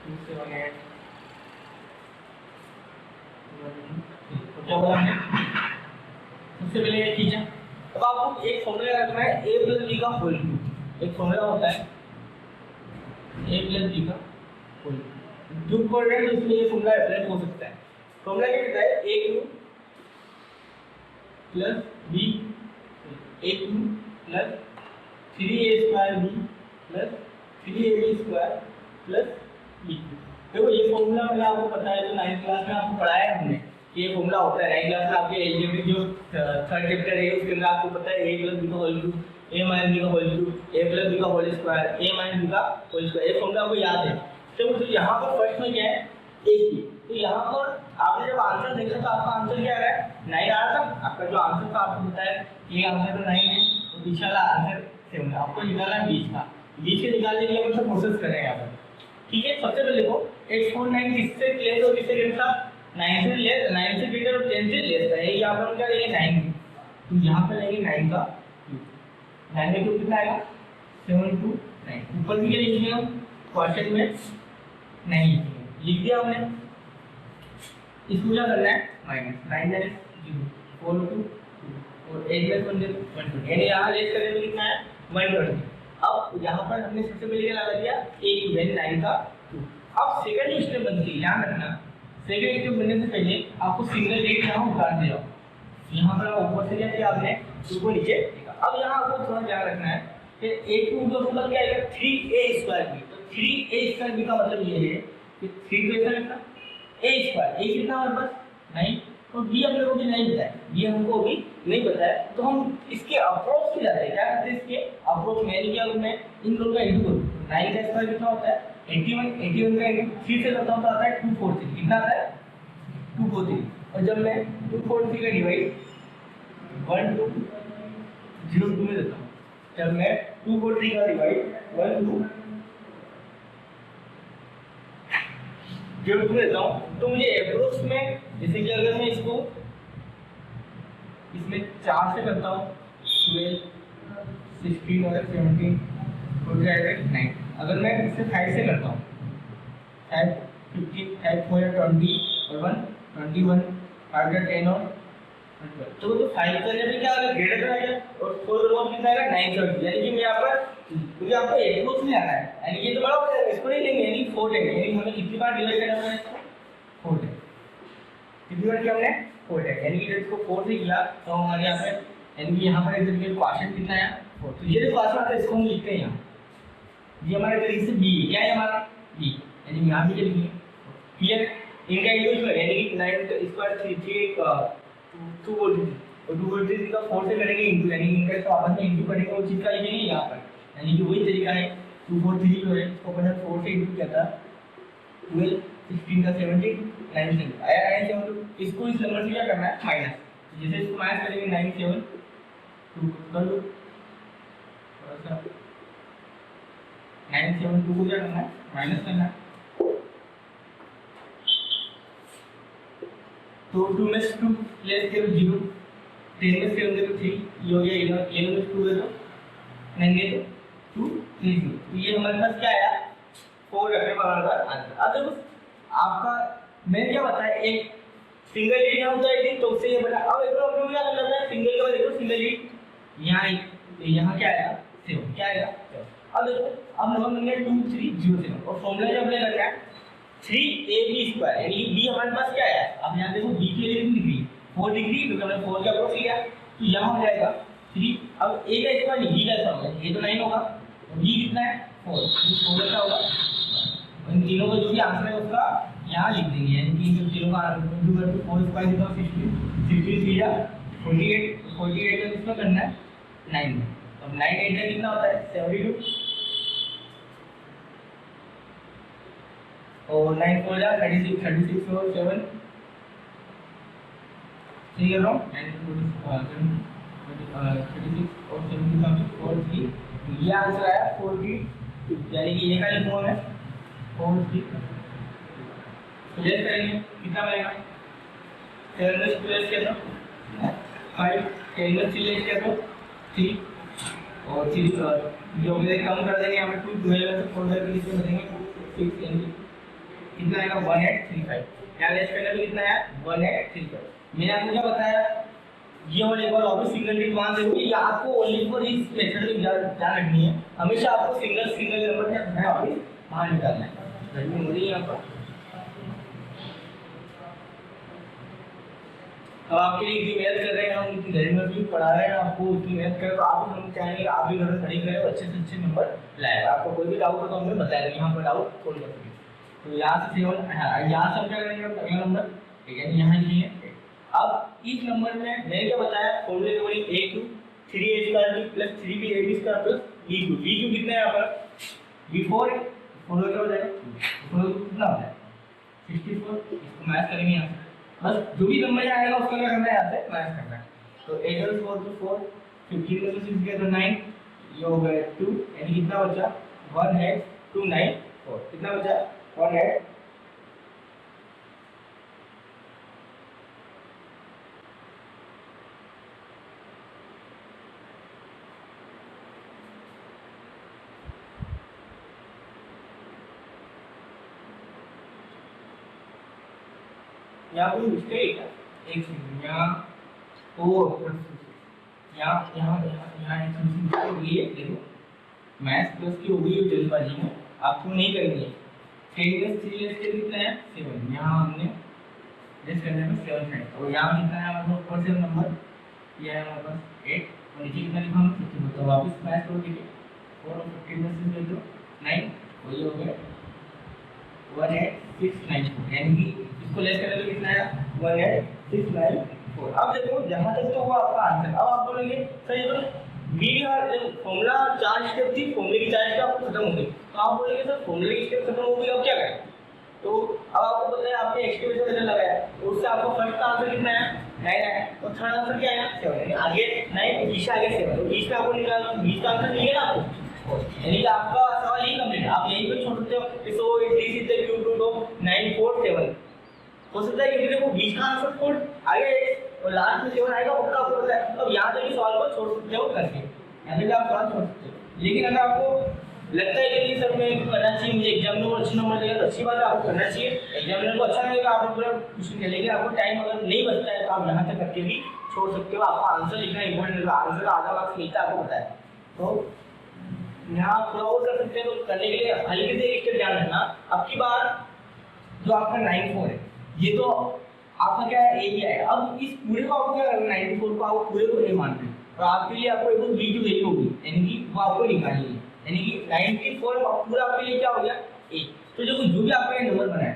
2 7 8 तो क्या बोला हमने? सबसे पहले ये खींचा। अब आपको एक फॉर्मूला रखना है a प्लस b का होल क्यूब। एक फॉर्मूला होता है a प्लस b का होल क्यूब पढ़ रहे हैं तो इसमें ये फॉर्मूला अप्लाई हो सकता है। फॉर्मूला क्या कहता है, a cube plus b a cube plus 3a square b plus 3ab square plus b cube. देखो ये फॉर्मूला मैंने आपको पता है, तो 9th क्लास में आपको पढ़ाया है हमने, ये फॉर्मूला होता है 9th क्लास में आपके एलजेब्रिक जो थर्ड चैप्टर है उसके अंदर आपको पता है a प्लस b का whole cube, a minus b का whole cube, a plus b का whole square, a minus b का होल स्क्वायर, ये फॉर्मूला आपको याद है। तो यहाँ पर फर्स्ट में क्या है, a की, तो यहाँ पर आपने जब आंसर देखा तो आपका आंसर क्या आ रहा है, 9 आ रहा था। आपका जो आंसर था आपको बताया ये आंसर तो 9 है, तो पीछे वाला आंसर 7 है। आपको निकालना है बीच का, बीच के निकालने के लिए हम सब प्रोसेस करेंगे यहाँ पर। ठीक है, सबसे पहले देखो 849 किससे लेस और किससे ग्रेटर था, 9 से लेस, 9 से ग्रेटर और 10 से लेस था। यहाँ पर हम क्या लेंगे 9, तो यहाँ पर लेंगे 9 का क्यूब। 9 का क्यूब कितना आएगा 729। ऊपर भी क्या लिखेंगे हम, क्वेश्चन में नहीं लिख दिया हमने। इसको क्या करना है, माइनस 9 0 4 2 और 8 + 1 0 120, यानी यहाँ लेस करने में कितना है 120। अब यहाँ पर हमने सबसे पहले क्या लगा दिया, एक वैल्यू 9 का 2। अब सेकंड स्टेप बनती है, ध्यान रखना सेकंड स्टेप बनने से पहले आपको सिंगल डिजिट यहाँ उतार दिया, यहाँ पर ऊपर से क्या किया आपने 2 को नीचे लिखा। अब यहाँ आपको थोड़ा ध्यान रखना है कि a क्यूब का मतलब क्या आएगा 3a स्क्वायर b। तो 3a स्क्वायर b का मतलब ये है कि 3 को ऐसा लिखना, a स्क्वायर, a कितना हमारे पास 9, तो b अपने को भी नहीं बताया, b हमको अभी नहीं बताया, तो हम इसके अप्रोच में जाते हैं। क्या करते हैं, इसके अप्रोच में यानी क्या मैं इन दोनों का इंटू करूँ, 9 का स्क्वायर कितना होता है 81, 81 का इंटू 3 से करता हूँ तो आता है 243। कितना आता है 243, और जब मैं 243 का डिवाइड 1202 में देता हूँ, जब मैं 243 का डिवाइड 1202 में देता हूँ, तो मुझे अप्रोक्स में, जैसे कि अगर मैं इसको इसमें 4 से करता हूँ 12 16 और 17 हो जाएगा 9। अगर मैं इससे 5 से करता हूँ 5 15 5 4 20 और 1 21 5 10 और 12, तो 5 करने पे क्या आएगा ग्रेटर आएगा, और 4 का कितना आएगा 970, यानी कि मैं यहाँ पर मुझे आपको अप्रोच में आना है, यानी ये तो बड़ा हो जाएगा, इसको नहीं लेंगे, यानी 4 लेंगे, यानी हमें कितनी बार डिवाइड करना है इसको 4 है, कितनी बार किया हमने 4 है, यानी कि जब इसको 4 से किया तो हमारे यहाँ पे, यानी कि यहाँ पर एक तरीके का क्वेश्चन कितना है 4, तो ये जो क्वेश्चन आता है इसको हम लिखते हैं यहाँ, ये हमारे तरीके से बी क्या है हमारा बी, यानी यहाँ भी लिखेंगे क्लियर। इनका यूज करें, यानी कि 9 स्क्वायर 3 2 बोल और 2 बोल 3 का 4 से करेंगे इंटू, यानी इनका इसको आपस में इंटू करेंगे और चीज का लिखेंगे यहाँ पर, यानी कि वही तरीका है 2 4 3 जो है इसको अपन 4 से इंटू किया था 12 16 का 17 9 से आया 9 7 तो इसको इस नंबर से क्या करना है माइनस, जैसे इसको माइनस करेंगे 9 7 2 कर लो थोड़ा सा 9 7 2 को क्या करना है माइनस करना है, तो 2 में 2 प्लस 0 0 10 में 7 दे तो 3 ये हो गया 11 में 2 दे दो 9 दे तो 2 3 0, तो ये हमारे पास क्या आया 4 रखने पर हमारे पास आंसर। अब देखो आपका मैंने क्या बताया एक सिंगल लीड यहाँ होता है तो उससे ये बना। अब एक बार क्या करना है सिंगल के बाद देखो सिंगल लीड यहाँ क्या आएगा 7, क्या आएगा 7। अब देखो अब नंबर बन गया 2307 और फॉर्मूला जब अप्लाई करना है 3ab² यानी कि b हमारे पास क्या है, अब यहाँ देखो b के लिए डिग्री 4 डिग्री, क्योंकि हमने 4 का अप्रोच लिया, तो यहाँ हो जाएगा 3। अब a का स्क्वायर नहीं, b का स्क्वायर होगा, a तो 9 होगा, b कितना है 4, तो 4 क्या होगा, इन तीनों का जो भी आंसर है उसका यहाँ लिख देंगे, यानी कि इन तीनों का आंसर 4 स्क्वायर कितना 60, 60 या 48, 48 का कितना करना है 9 में, अब 9 8 का कितना होता है 72, और 9 4 जा 36, 36 और 7 सही कर रहा हूँ, 36 और 7 का 4 3, ये आंसर आया 42, यानी कि ये का लिखूंगा मैं 43, प्लस करेंगे कितना बनेगा 7 प्लस किया था 5, 10 प्लस किया था 3, और 3 जो मेरे कम कर देंगे यहाँ पे 2 12 से 4 के लिए बचेंगे 6, यानी कितना आएगा 1835, यहाँ लेस करने पे कितना आया 1835। मैंने आपको क्या बताया, ये वाले एक बार वापस सिंगल डिजिट मान देखोगे, ये आपको ओनली फॉर इस मेथड में ध्यान रखनी है, हमेशा आपको सिंगल नंबर क्या करना है वापस बाहर निकालना है। घड़ी हो रही है यहाँ पर, अब आपके लिए इतनी मेहनत कर रहे हैं, हम इतनी घर में भी पढ़ा रहे हैं आपको, इतनी मेहनत करें तो आप हम चाहेंगे आप भी घर में स्टडी करें और अच्छे से अच्छे नंबर लाए। आपको कोई भी डाउट हो तो हमें बताया, यहाँ पर डाउट खोल कर तो यहाँ से यहाँ से हम क्या करेंगे, अगला नंबर ठीक है यहाँ लिखेंगे। अब इस नंबर में मैंने क्या बताया, फॉर्मूले के अकॉर्डिंग a क्यूब 3a² plus 3b² plus b cube कितना है यहाँ पर b4 है, फॉर्मूला क्या हो जाएगा, फॉर्मूला कितना होता है 64, इसको मैच करेंगे यहाँ से, बस जो भी नंबर आएगा उसका क्या करना है यहाँ से मैच करना है। तो 8 और 4 तो 4, 15 में से 6 गया तो 9, ये हो गया 2, यानी कितना बचा 1 है 2 9 4, कितना बचा 1 है यहाँ कोई मिस्टेक है, एक सेकंड यहाँ ओ यहाँ यहाँ यहाँ एक मिस्टेक हो गई है, देखो मैथ्स प्लस की हो गई है जल्दबाजी में, आपको नहीं करनी है। 10 3 के कितना है 7, यहाँ हमने जस्ट करने में 7 है, और यहाँ कितना है हमारे पास ऊपर से नंबर ये है हमारे पास 8, और नीचे कितना लिखा हमने 15, तो वापस मैथ्स को देखिए 4 और 15 में से दो 9, और ये हो गया 18694, यानी कि इसको लेस करने पे कितना आया 18694। अब देखो यहाँ तक तो हुआ आपका आंसर। अब आप बोलेंगे सर ये तो मेरी फॉर्मूला 4 स्टेप थी, फॉर्मूले की 4 स्टेप आपको खत्म हो गई, तो आप बोलेंगे सर फॉर्मूले की स्टेप खत्म हो गई अब क्या करें, तो अब आपको पता है आपने एक्सक्लूसिव मेथड लगाया, उससे आपको फर्स्ट का आंसर कितना है 9 आया, और थर्ड आंसर क्या आया 7, आगे 9 बीच आगे 7, तो बीच में आपको निकालना, बीच का आंसर मिलेगा ना आपको, यानी कि आपका सवाल यही कंप्लीट है। आप यहीं पे छोड़ सकते हो, so this is the cube root of 947 हो सकता है, क्योंकि देखो बीच का आंसर 4 आगे और लास्ट में 7 आएगा पक्का आपको पता है। अब यहाँ तक इस सवाल को छोड़ सकते हो करके, यहाँ पे आप सवाल छोड़ सकते हो, लेकिन अगर आपको लगता है कि सर मैं करना चाहिए, मुझे एग्जाम में अच्छे नंबर देगा तो अच्छी बात है, आपको करना चाहिए, एग्जामिनर को अच्छा लगेगा, आप पूरा कुछ नहीं, लेकिन आपको टाइम अगर नहीं बचता है तो आप यहाँ तक करके भी छोड़ सकते हो। आपको आंसर लिखना इंपॉर्टेंट है, आंसर का आधा मार्क्स मिलता है आपको पता है, तो यहाँ थोड़ा और कर सकते हैं। तो करने के लिए हल्के से एक स्टेप ध्यान रखना, अब की बार जो आपका 94 है ये तो आपका क्या है ए ही आएगा। अब इस पूरे को आपको क्या करना है, 94 को आप पूरे को ए मानते हैं, और आपके लिए आपको एक बी की वैल्यू होगी, यानी कि वो आपको निकालनी है, यानी कि 94 पूरा आपके लिए क्या हो गया ए। तो जो भी आपका ये नंबर बनाया,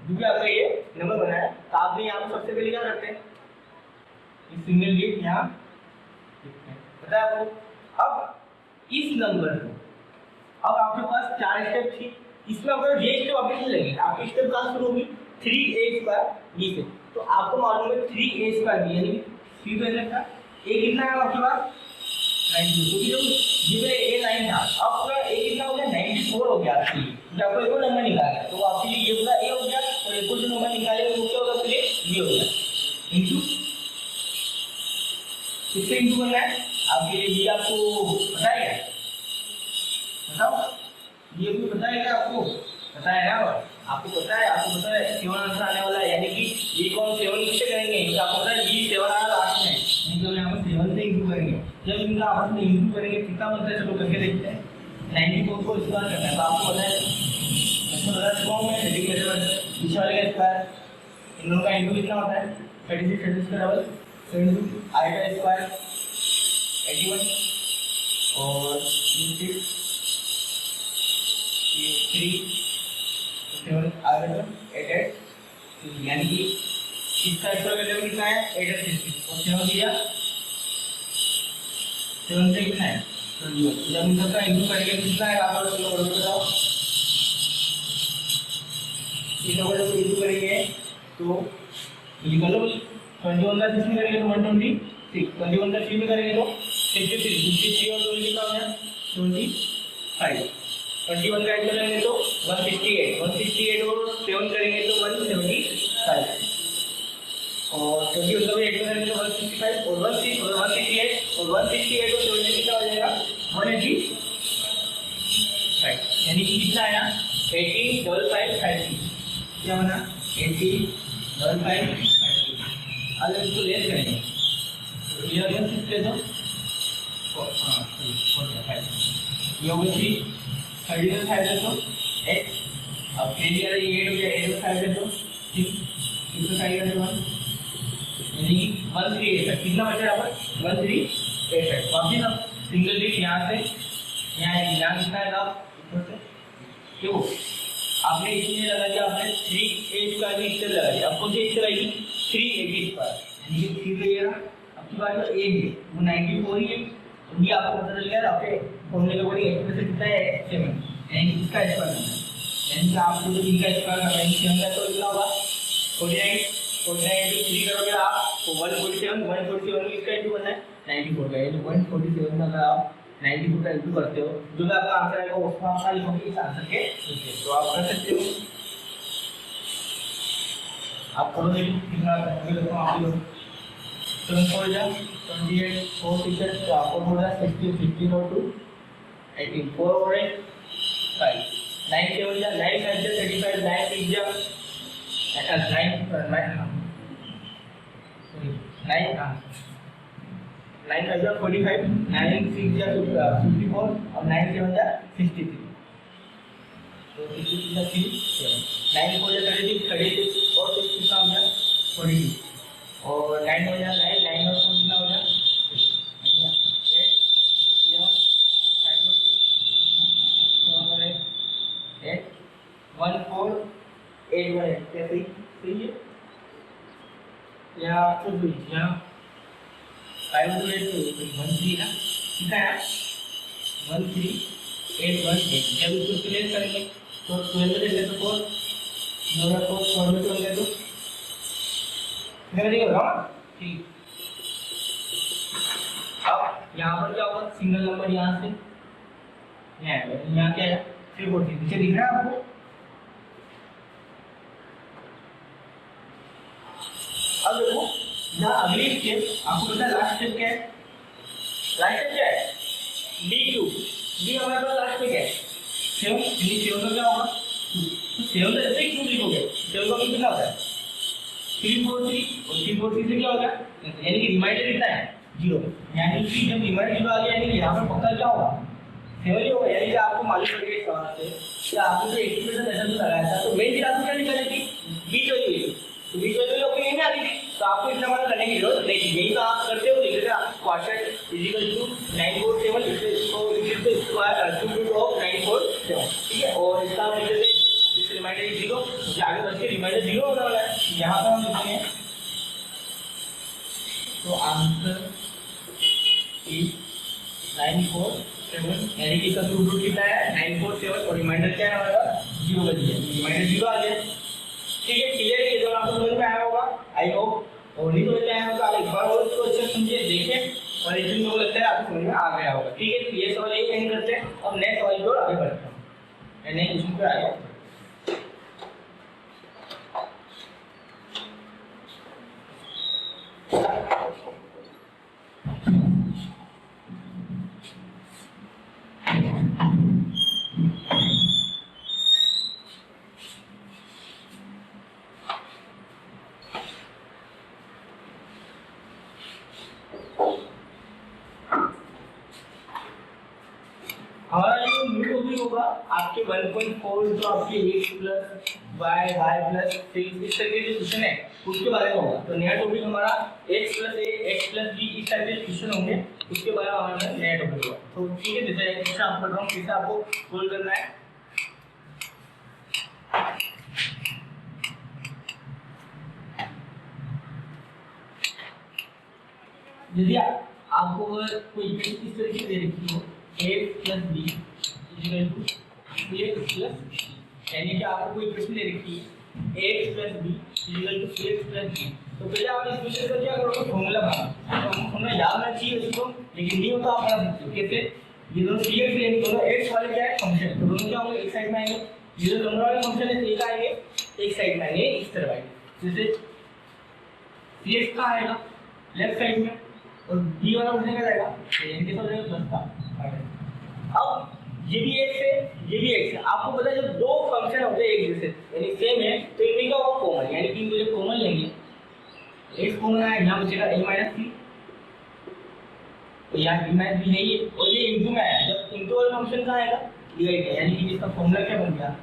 जो भी आपका ये नंबर बनाया, तो आपने यहाँ पर सबसे पहले क्या करते हैं सिंगल गेट यहाँ पता है आपको। अब इस नंबर को अब आपके पास 4 स्टेप थी, इसमें अगर ये स्टेप आपके नहीं लगी, आपकी स्टेप कहाँ शुरू होगी 3a² b से, तो आपको मालूम है 3a² b, यानी 3 तो ऐसा था a कितना है आपके पास 92, क्योंकि जो जिसमें a 9 था, अब पूरा a कितना हो गया 94 हो गया आपके लिए, तो आपको एक और नंबर निकालना है, तो आपके लिए ये पूरा a हो गया, और एक और जो नंबर निकालेंगे वो क्या होगा आपके लिए b हो गया, इंटू किससे इंटू करना है आपके लिए b आपको बताएगा, बताओ ये भी बताएगा आपको, बताएगा आपको पता है, 7 आंसर आने वाला है, यानी कि बी को हम 7 किससे करेंगे, क्योंकि आपको पता है बी 7 आया लास्ट में, नहीं तो यहाँ पर 7 से इंटू करेंगे, जब इनका आपस में इंटू करेंगे कितना बनता है चलो करके देखते हैं। 94 को इस बार करना है, तो आपको पता है इसमें बता चुका हूँ मैं हेडिंग मेथड पीछे वाले का स्क्वायर इन दोनों का इंटू कितना होता है 36 36 का डबल 72 आई का स्क्वायर 81 और 6 3 7 आ गया 88 यानी कि इसका स्क्वायर वैल्यू कितना है 866 और 7 दिया 7 से कितना है 21 जब इन सबका इंटू करेंगे कितना है आप लोग बताओ इन लोगों को इंटू करेंगे तो निकलो 21 का 6 में करेंगे तो 126 21 का 6 में करेंगे तो 63 53 और 2 कितना हो गया 25 21 का 8 करेंगे तो 168 168 और 7 करेंगे तो 175 और 21 का 8 करेंगे तो 165 और 168 और 168 और 7 कितना हो जाएगा 180 यानी कि कितना आया 18,550 क्या बना 18,550 अगर इसको लेस करेंगे तो ये वाला शिफ्ट ले दो हाँ ये हो गई 30 साइड दे दो एक अब फिर ये 8 हो गया 8 साइड दे दो 6 साइड दे दो यानी कि 138 कितना बचा यहाँ पर 138 वापिस अब सिंगल डिजिट यहाँ से यहाँ कितना है ऊपर से क्यों आपने इसमें लगा दिया आपने 3 का भी इससे लगा दिया आपको जो इससे आएगी 380 स्क्वायर यानी कि 3 लगेगा आपकी बात जो ए है वो 94 ही है ये आपको पता चल गया आपके फॉर्मूले का कोई एक्सप्रेस कितना है 7 यानी कि इसका स्क्वायर करना है यानी कि आपको जो इनका स्क्वायर करना है 7 का तो कितना होगा 49 49 into 3 करोगे आप तो 147 147 इसका इंटू करना है 94 का यानी 147 का अगर आप 94 का इंटू करते हो जो भी आपका आंसर आएगा उसको आप लिखोगे इस आंसर के नीचे तो आप कर सकते हो आप करो देखो कितना करोगे देखो आप लोग 7 4 जा 28 4 6 तो आपको हो रहा है 60 15 और 2 18 4 और 8 5 9 7 जा 9 5 जा 35 9 6 जा 9 5 जा 45 9 6 जा 54 और 9 7 जा 63 तो 63 जा 3 9 4 जा 36 36 और 6 कितना हो गया 42 और 9 हो जा 9 9 और 4 कितना हो गया 8 11 5 और 2 7 और 8 1 4 8 1 8 क्या सही है या कुछ भी या 5 और 8 तो 1 3 ना कितना है 1 3 8 1 8 जब इसको प्लेस करेंगे तो 12 ले ले तो 4 9 4 4 में तो ले दो मेरा नहीं होगा ठीक अब यहाँ पर क्या होगा सिंगल नंबर यहाँ से यहाँ क्या है 340 नीचे दिख रहा है आपको अब देखो यहाँ अगली स्टेप आपको पता है लास्ट स्टेप क्या है लास्ट स्टेप क्या है डी क्यू डी हमारे पास लास्ट में क्या है 7 यानी 7 का क्या होगा तो 7 का ऐसे क्यों लिखोगे 7 का कितना होता है 343 और 343 से क्या होगा यानी कि रिमाइंडर कितना है 0 यानी कि जब रिमाइंडर 0 आ गया यानी कि यहाँ पर पक्का क्या होगा 7 ही होगा यानी कि आपको मालूम पड़ गया इस सवाल से कि आपने जो एक्सप्रेशन ऐसा तो लगाया था तो मेन चीज आपको क्या निकालनी थी बीच वाली तो बीच वाली लोग यही नहीं आती थी तो आपको इतना बड़ा करने की जरूरत नहीं थी यही तो आप करते हो लिख रहे क्वार्टर इजिकल टू 947 इसको लिखते स्क्वायर 2 ऑफ 947 ठीक है और इसका आप लिखते इस रिमाइंडर 0 आगे बढ़ के रिमाइंडर 0 होने वाला है यहाँ पर हम लिखते हैं तो आंसर इज 947 यानी कि इसका रूट कितना है 947 और रिमाइंडर क्या है हमारा 0 बच गया रिमाइंडर 0 आ गया ठीक है क्लियर है जो आपको समझ में आया होगा आई होप और नहीं समझ में आया होगा आप एक बार और इसको अच्छे समझिए देखें और इसमें मुझे लगता है आपको समझ में आ गया होगा ठीक है तो ये सवाल यही एंड करते हैं अब नेक्स्ट सवाल की ओर आगे बढ़ते हैं नहीं क्वेश्चन पे आ गया हमारा जो न्यू टॉपिक होगा आपके 1.4 जो आपके x प्लस वाई प्लस 6 इस तरीके के क्वेश्चन है उसके बारे में होगा। तो नया टॉपिक हमारा x plus a x plus b इस टाइप के क्वेश्चन होंगे, उसके बारे में हमारा नया टॉपिक होगा। तो ठीक है, जैसे एक क्वेश्चन आप पढ़ रहा हूँ, कैसे आपको सोल्व करना है। यदि आपको अगर कोई इक्वेशन इस तरीके से दे रखी हो a plus b equal to ax plus b, यानी कि आपको कोई इक्वेशन दे रखी है ax plus b equal to ax plus b, तो पहले आप इस इक्वेशन का क्या करोगे, फॉर्मूला बनाओ। तो फॉर्मूला याद रहना चाहिए इसको, लेकिन नहीं होता आप बना सकते हो। कैसे? ये दोनों cx यानी दोनों x वाले क्या है फंक्शन, तो दोनों क्या होंगे एक साइड में आएंगे। ये जो नंबर वाले फंक्शन है एक आएंगे एक साइड में आएंगे, इस तरह आएंगे। जैसे cx का आएगा लेफ्ट साइड में और b वाला फंक्शन क्या जाएगा, यानी कैसा हो जाएगा प्लस का। अब ये भी x है ये भी x है, आपको पता है जब दो फंक्शन होते हैं एक जैसे यानी सेम है तो इनमें क्या होगा कॉमन, यानी कि इनको जब कॉमन लेंगे x कॉमन आया, यहाँ बचेगा a माइनस c, तो यहाँ b माइनस b है ये, और ये इनटू में आया, जब इनटू वाला फंक्शन कहाँ आएगा डिवाइड है, यानी कि इसका फॉर्मूला क्या बन गया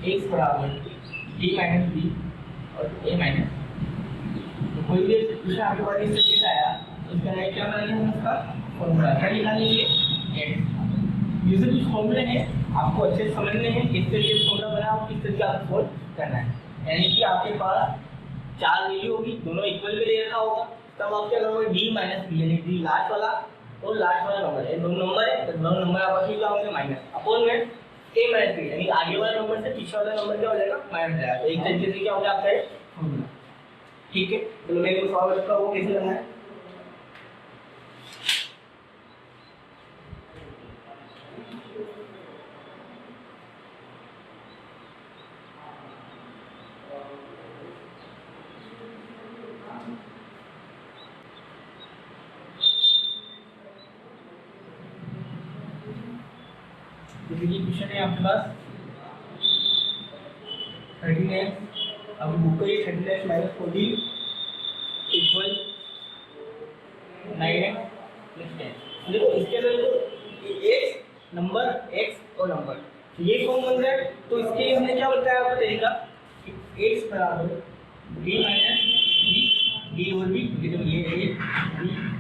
x बराबर d माइनस b और a माइनस। तो कोई भी क्वेश्चन आपके पास इस तरीके से आया तो इसका राइट क्या बनाएंगे हम इसका फॉर्मूला क्या निकालेंगे x। ये जो कुछ फॉर्मूले हैं आपको अच्छे से समझने हैं, किस तरीके से फॉर्मूला बना और किस तरीके से आपको सोल्व करना है। यानी कि आपके पास चार वैल्यू होगी, दोनों इक्वल में दे रखा होगा, तब आप क्या करोगे d माइनस b, यानी d लास्ट वाला और लास्ट वाला नंबर है, दो नंबर है तो दोनों नंबर आपस में क्या होंगे माइनस, अपॉन में a माइनस b, यानी आगे वाला नंबर से पीछे वाला नंबर क्या हो जाएगा माइनस हो जाएगा। तो एक तरीके से क्या हो जाएगा आपका फॉर्मूला। ठीक है, तो मैं एक सवाल रखा वो कैसे करना है। ये क्वेश्चन है आपके पास 13x, अब बुक करिए 13x minus 14 equal 9x plus 10। देखो इसके अंदर तो x नंबर x और नंबर ये फॉर्म बन रहा है, तो इसके हमने क्या बताया आपको तरीका कि x बराबर d माइनस d और b, तो ये a b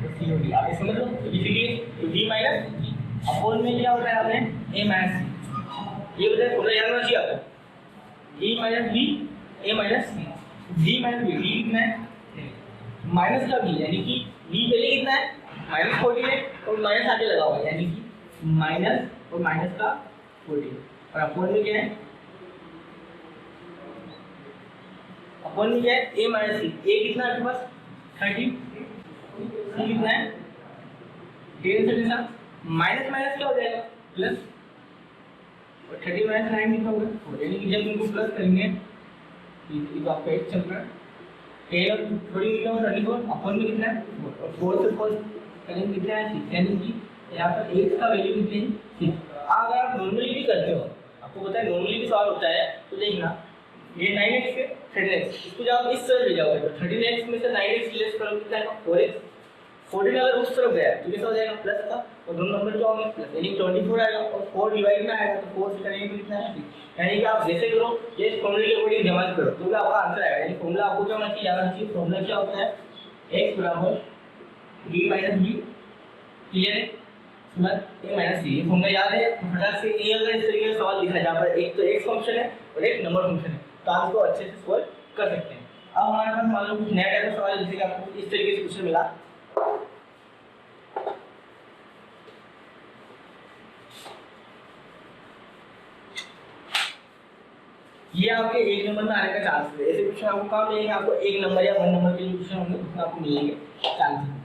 और c और d आप समझ लो। इसलिए d माइनस अपॉन में क्या होता है आपने a माइनस c, ये बताया थोड़ा याद रखना चाहिए आपको, d minus b a minus c, d minus b, d कितना है माइनस का b, यानी कि b पहले कितना है माइनस 14 है और माइनस आगे लगा हुआ है, यानी कि माइनस और माइनस का 14, और अपॉन में क्या है अपॉन में क्या है a माइनस c, a कितना है आपके पास 30, c कितना है 10 से कितना माइनस माइनस क्या हो जाएगा प्लस, और 30 माइनस 9 कितना होगा 4, यानी कि जब इनको प्लस करेंगे तो आपका x चल रहा है 10 और थोड़ी कितना होगा 24, अपन में कितना है 4, और 4 से 4 करेंगे कितना है 6, यानी कि यहाँ पर x का वैल्यू कितनी है 6। अगर आप नॉर्मली भी करते हो, आपको पता है नॉर्मली भी सवाल होता है, तो देखना ये 9x है 13x, इसको जब आप इस तरह ले जाओगे तो 13x में से 9x लेस करोगे कितना है 4x, 14 अगर उस तरफ गया तो कैसा हो जाएगा प्लस का, और दोनों नंबर क्या होंगे प्लस, यानी 24 आएगा और 4 डिवाइड में आएगा तो 4 से करेंगे तो कितना है 6, यानी कि आप जैसे करो ये फॉर्मूले के अकॉर्डिंग जमा करो तो भी आपका आंसर आएगा। यानी फॉर्मूला आपको क्या होना चाहिए याद रखिए, फॉर्मूला क्या होता है x बराबर d माइनस b, क्लियर है प्लस a माइनस c, ये फॉर्मूला याद है तो फटाक से ये अगर इस तरीके से सवाल लिखा जहाँ पर एक तो x फंक्शन है और एक नंबर फंक्शन है तो आप इसको अच्छे से सॉल्व कर सकते हैं। अब हमारे पास मान लो कुछ नया टाइप का सवाल जैसे कि आपको इस तरीके से क्वेश्चन मिला, ये आपके एक नंबर में आने का चांस है। ऐसे क्वेश्चन आपको कहाँ मिलेंगे, आपको एक नंबर या 1 नंबर के लिए क्वेश्चन होंगे उसमें आपको मिलेंगे चांस है।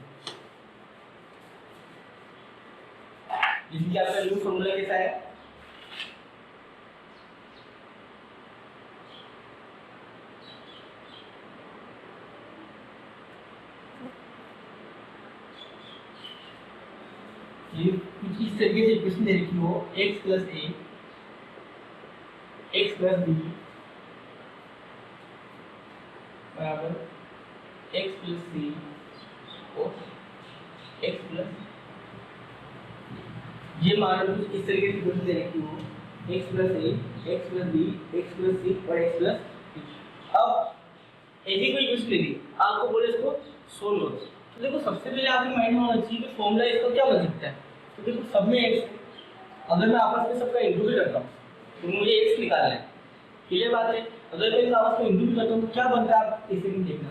जिसकी आपका न्यू फॉर्मूला कैसा है ये कुछ इस तरीके से क्वेश्चन दे रखी हो x plus a x plus b बराबर x प्लस c और x प्लस ये मान लो कुछ इस तरीके की इक्वेशन दे रखी हो x + a x + b x + c और x + d। अब ऐसी कोई इक्वेशन दे दी, आपको बोले इसको सोल्व करो। तो देखो सबसे पहले आपके माइंड में होना चाहिए कि फॉर्मूला इसका क्या बन सकता है। तो देखो सब में x, अगर मैं आपस में सबका इंटू भी करता हूँ तो मुझे x निकालना है, क्लियर बात है। अगर मैं इनका आपस में इंटू भी करता हूँ तो क्या बनता है आप इसे भी देखना।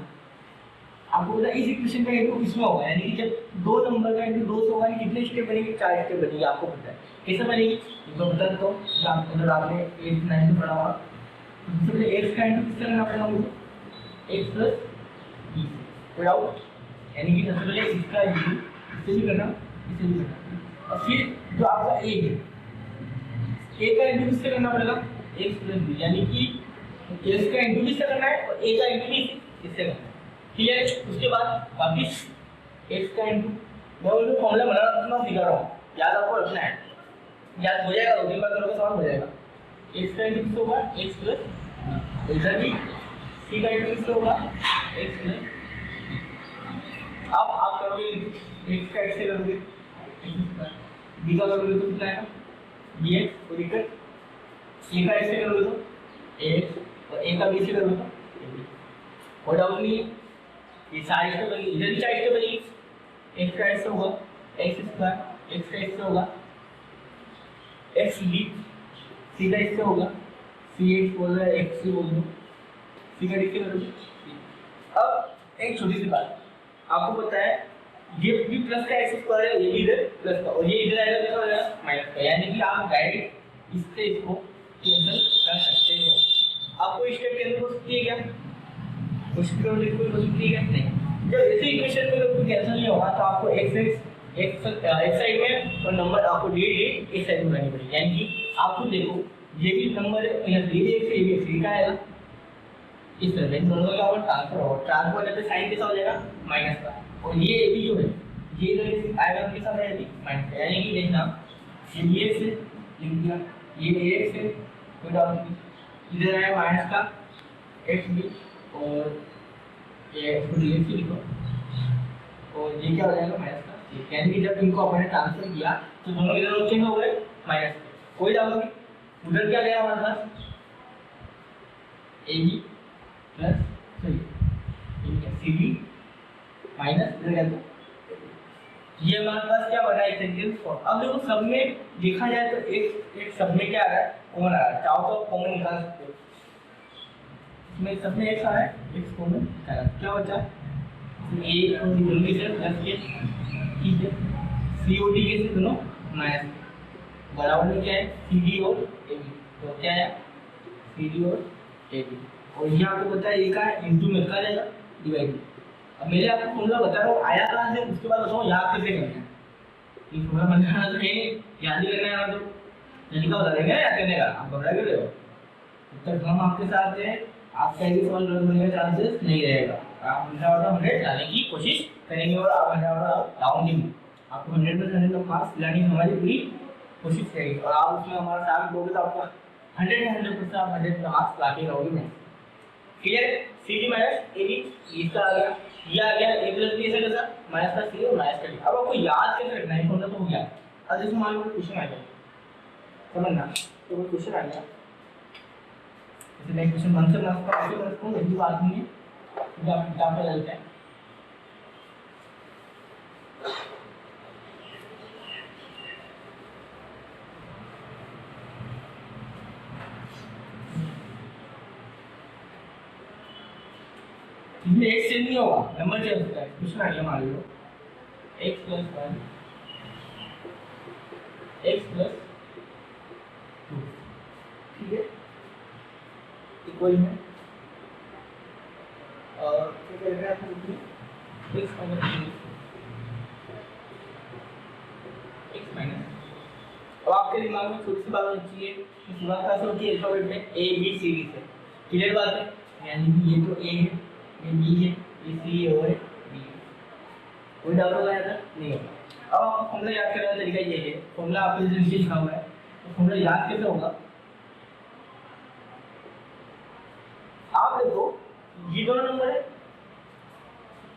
आपको पता है इस इक्वेशन का इंटू इसमें होगा, यानी कि जब दो नंबर का इंटू 2 से होगा यानी कितने स्टेप बनेंगे, 4 स्टेप बनेंगे। आपको पता है कैसे बनेगी, मैं बता देता हूँ। अगर आपने 8 9 में पढ़ा होगा तो सबसे पहले x का इंटू किससे करना पड़ेगा मुझे, x + b कोई डाउट, यानी कि सबसे पहले इसका इंटू इससे भी करना इससे भी करना, और फिर जो आपका a है a का इंटू किससे करना पड़ेगा, x + b, यानी कि s का इंटू किससे करना है और a का इंटू भी इससे करना है, क्लियर है। उसके बाद वापिस x का इंटू, मैं उनको फॉर्मूला बनाना सिखा रहा हूँ, याद आपको रखना है, याद हो जाएगा, 2 3 बार करोगे सवाल हो जाएगा। x का इंटू किससे होगा, x + इधर भी c का इंटू किससे होगा, x + अब आप करोगे x का x से करोगे b का करोगे तो कितना आएगा bx, और इधर c का x से करोगे तो ax, और a का b से करोगे तो ab। कोई डाउट नहीं है, ये 4 स्टेप बनेगी, इधर भी 4 स्टेप बनेगी। x का x होगा x स्क्वायर, x का x होगा x b, c का x होगा cx बोल रहा है x बोल दो, c का x करोगे। अब एक छोटी सी बात, आपको पता है ये भी प्लस का x स्क्वायर है, ये भी इधर प्लस का, और ये इधर आएगा कितना हो जाएगा माइनस का, यानी कि आप डायरेक्ट इससे इसको कैंसिल कर सकते हो। आपको स्टेप कैंसिल हो सकती है क्या, कोशिश करो कोई हो सकती है नहीं। जब ऐसे इक्वेशन में कोई कैंसिल नहीं होगा तो आपको एक साइड में और नंबर आपको डी एक साइड में बनानी पड़ेगी, यानी कि आपको देखो ये भी नंबर है यहाँ डी एक से ये भी फ्री का आएगा, इस तरह से दोनों का क्या ट्रांसफर होगा, ट्रांसफर होने पे साइन कैसा हो जाएगा माइनस का, और ये ए भी जो है ये इधर आएगा किसका रहेगा माइनस का, यानी कि देखना ये बी से लिख दिया, ये ए से कोई डाउट नहीं, इधर आया माइनस का एक्स बी और ये इसको डी से लिखो, और ये क्या हो जाएगा माइनस का, यानी कि जब इनको अपने ट्रांसफर किया तो दोनों इधर चेंज हो गए माइनस, कोई डाउट नहीं। उधर क्या गया हमारे पास A B plus C B minus इधर गया तो ये हमारे पास क्या बना है सेंटेंस फॉर्म। अब देखो सब में देखा जाए तो एक सब में क्या आ रहा है कॉमन आ रहा है, चाहो तो कॉमन निकाल सकते हो, इसमें सब में एक्स आ रहा है, एक्स कॉमन निकाला क्या बचा ए और जल्दी से प्लस के ठीक है, सी और डी के से दोनों माइनस बराबर में क्या है सी डी और ए बी, तो क्या है सी डी और ए बी, और ये आपको पता है ये का इंटू में लिखा जाएगा डिवाइड। अब मैंने आपको फॉर्मूला बता रहा हूँ आया कहाँ से, उसके बाद बताऊँ याद कैसे करना है। ये फॉर्मूला बनाना तो है याद ही करना है, तो तरीका बता देंगे याद करने का, आप घबरा क्यों रहे हो। जब तक हम आपके साथ हैं आपका ये सवाल गलत होने का चांसेस नहीं रहेगा, आप 100 लाने की कोशिश करेंगे और आप 100 लाओगे, आपको 100% मार्क्स लाने की हमारी पूरी कोशिश रहेगी, और आप उसमें हमारा साथ दोगे तो आपका 100% आप 100 मार्क्स ला के रहोगे। मैं clear, C D minus A B इसका आ गया, ये आ गया ए प्लस बी से कैसा माइनस का सी और माइनस का डी। अब आपको याद कैसे रखना है फॉर्मूला तो हो गया। अब जैसे मान लो क्वेश्चन आ गया, समझना तो कोई क्वेश्चन आ गया, जैसे मैं क्वेश्चन 1 से मार्क्स का आगे बढ़ता हूँ, यही बात नहीं है जो आप किताब में चलते हैं। इसमें x चेंज नहीं होगा, नंबर चेंज होता है। क्वेश्चन आ गया मान लो x + 1 x + 2 ठीक है इक्वल में और क्या करेंगे आप x - 3 x माइनस। अब आपके दिमाग में छोटी सी बात होनी चाहिए, शुरुआत कैसे होती है अल्फाबेट में a b c d से, क्लियर बात है, यानी कि ये तो a है ये बी है ये सी है और डी है, कोई डाउट होगा यार नहीं होगा। अब आपको फॉर्मूला याद करने का तरीका ये है, फॉर्मूला आपके नीचे लिखा हुआ है, तो फॉर्मूला याद कैसे होगा, आप देखो ये दोनों नंबर है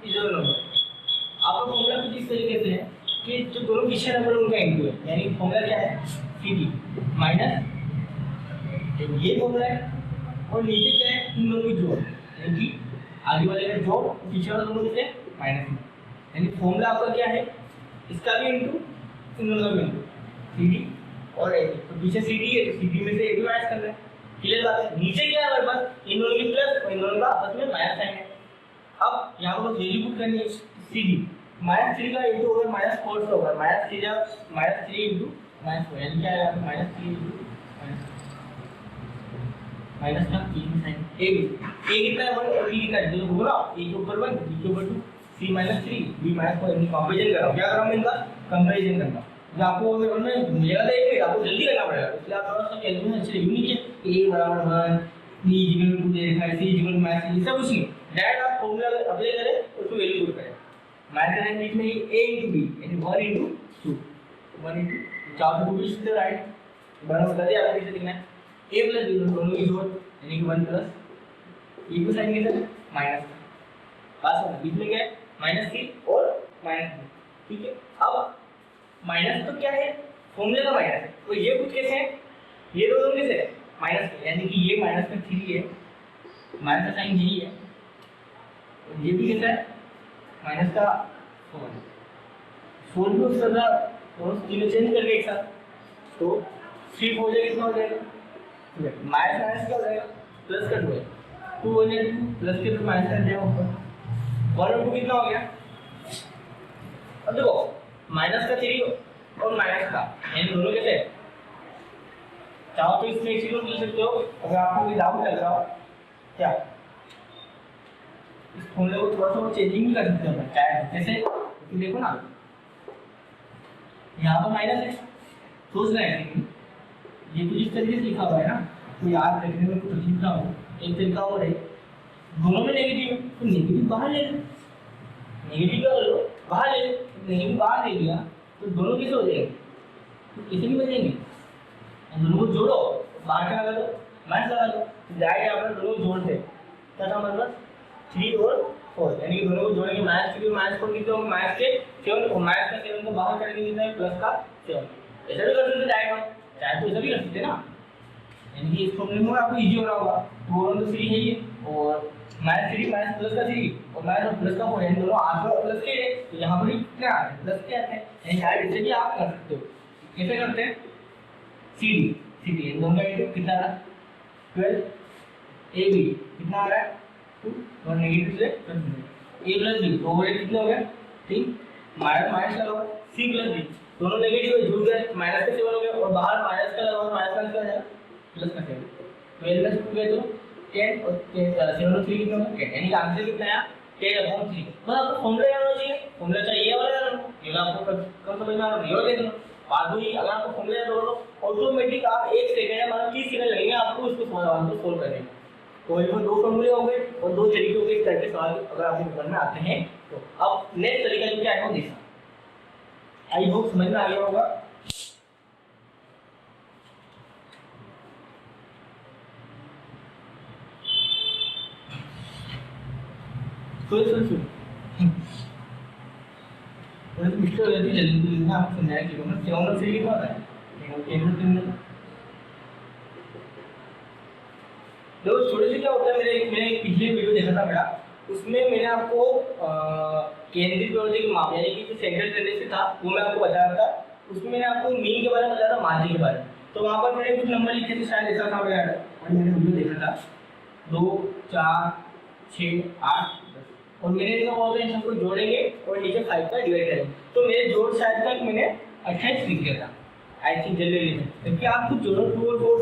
ये दोनों नंबर, आपका फॉर्मूला कुछ इस तरीके से है कि जो दोनों पीछे नंबर उनका इंटू है, यानी फॉर्मूला क्या है सी डी माइनस ये फॉर्मूला है, और नीचे क्या है इन दोनों की जोड़, यानी कि आगे वाले का जोड़ पीछे वाले दोनों से माइनस में, यानी फॉर्मूला आपका क्या है इसका भी इंटू इन दोनों का भी इंटू सी डी और ए, तो पीछे सी डी है तो सी डी में से ए भी माइनस करना है, क्लियर बात है। नीचे क्या है हमारे पास इन दोनों की प्लस और इन दोनों का आपस में माइनस साइन है। अब यहाँ पर बस वैल्यू पुट करनी है सी डी -3 का इंटू होगा -4 से होगा -3 जा -3 इंटू -4, यानी क्या आएगा -3 इंटू माइनस का 3 साइन ए कितना है 1 और बी कितना है, देखो ना ए के ऊपर 1 बी के ऊपर 2 सी -3 बी -4, इनकी कंपैरिजन कर रहा हूं, क्या कर रहा हूं इनका कंपैरिजन करना। जो आपको मिलेगा तो एक आपको जल्दी करना पड़ेगा, इसलिए आप थोड़ा सा कैलकुलेशन अच्छे यूनिक है। ए बराबर 1 बी इक्वल टू दे रखा है, सी इक्वल टू माइनस, ये सब कुछ नहीं, डायरेक्ट आप फॉर्मूला अप्लाई करें और उसको वैल्यू पुट करें। माइनस का बीच में a into b यानी 1 into 2 1 into चार तो भी सीधे राइट बराबर बता दिया, आपको कैसे लिखना है a प्लस b दोनों की जोड़ यानी कि 1 प्लस e को साइन कैसे माइनस पास होगा, बीच में क्या है -3 और -3, ठीक है। अब माइनस तो क्या है फॉर्मूले का माइनस है, तो ये कुछ कैसे है ये दोनों कैसे है माइनस के, यानी कि ये -3 है माइनस का साइन यही है, और ये भी कैसा है माइनस का 4 भी उस तरह दोनों चीजें चेंज करके एक साथ, तो 3 हो जाएगा, कितना हो जाएगा माइनस माइनस क्या हो जाएगा प्लस का 2 है 2 हो जाएगा 2 प्लस के 2 माइनस कर दिया ऊपर 1 और 2 कितना हो गया। अब देखो माइनस का 3 और माइनस का यानी दोनों कैसे चाहो तो इसमें एक चीज और लिख सकते हो, अगर आपको कोई डाउट लग रहा हो क्या इस फॉर्मूले को थोड़ा सा चेंजिंग भी कर सकते हैं क्या है, जैसे तो देखो ना यहाँ पर माइनस है, सोच रहे हैं ये कुछ इस तरीके से लिखा हुआ है ना, तो याद रखने में कुछ अजीब ना हो, एक तरीका और है दोनों में नेगेटिव है तो नेगेटिव बाहर ले लो, नेगेटिव क्या लो बाहर ले लो, नेगेटिव बाहर ले लिया तो दोनों कैसे हो जाएंगे तो कैसे भी बचेंगे, दोनों को जोड़ो बाहर क्या लगा दो माइनस लगा दो, जाएगा अपना दोनों जोड़ दे क्या था मतलब 3 और 4 यानी कि दोनों को जोड़ेंगे -3 -4 कितने होंगे माइनस के 7 और माइनस का 7 को बाहर करेंगे कितना है प्लस का 7, ऐसा भी कर सकते डायरेक्ट हम चाहे तो ऐसा भी कर सकते ना, यानी कि इस फॉर्मूले में आपको इजी हो रहा होगा 2 और 2 3 है ये और -3 माइनस प्लस का 3 और माइनस और प्लस का 4 यानी दोनों आगे और प्लस के है तो यहाँ पर कितना आ रहा है प्लस के आते हैं, यानी डायरेक्ट इसे भी आप कर सकते हो। कैसे करते हैं सी डी दोनों का इंटू कितना आ रहा है 12 ए बी कितना आ रहा है 2 और नेगेटिव से a प्लस बी तो ओवर कितना हो गया 3 माइनस माइनस लगा सी प्लस बी दोनों नेगेटिव है जुड़ गए माइनस का 7 हो गया और बाहर माइनस का लगा माइनस का जाएगा प्लस का 7 12 प्लस 2 गए तो 10 और 7 और 3 कितना होगा 10 यानी आंसर कितना आया 10/3। बस आपको फॉर्मूला याद होना चाहिए, फॉर्मूला चाहिए वाला याद रखो, ये आपको कब समझ में आ रहा है ये देख लो बाद में अगर आपको फॉर्मूला याद हो तो ऑटोमेटिक आप 1 सेकंड या मतलब 30 सेकंड लगेंगे आपको इसको सोल्व करने में। तो इसमें 2 फॉर्मूले हो गए और 2 तरीकों के इस तरह के सवाल अगर आपके पेपर में आते हैं तो अब नेक्स्ट तरीका जो क्या है वो देखना, आई होप समझ में आ गया होगा। सुन मिस्टर हो जाती जल्दी ना आप समझाया कि मतलब सेवन से लिखा होता है तो छोटे से क्या होता है मैंने एक पिछले वीडियो देखा था मेरा, उसमें मैंने आपको केंद्रीय प्रवृत्ति के माप यानी कि जो सेंट्रल टेंडेंसी था वो मैं आपको बता रहा था, उसमें मैंने आपको मीन के बारे में बताया था माध्य के बारे में, तो वहाँ पर मैंने कुछ नंबर लिखे थे शायद ऐसा था मैंने वीडियो देखा था 2 4 6 8 और मैंने इनका बोलते हैं सबको जोड़ेंगे और नीचे 5 का डिवाइड करेंगे, तो मेरे जोड़ शायद तक मैंने 28 लिख दिया था आई थिंक जल्दी क्योंकि आप कुछ जोड़ो 2 और 4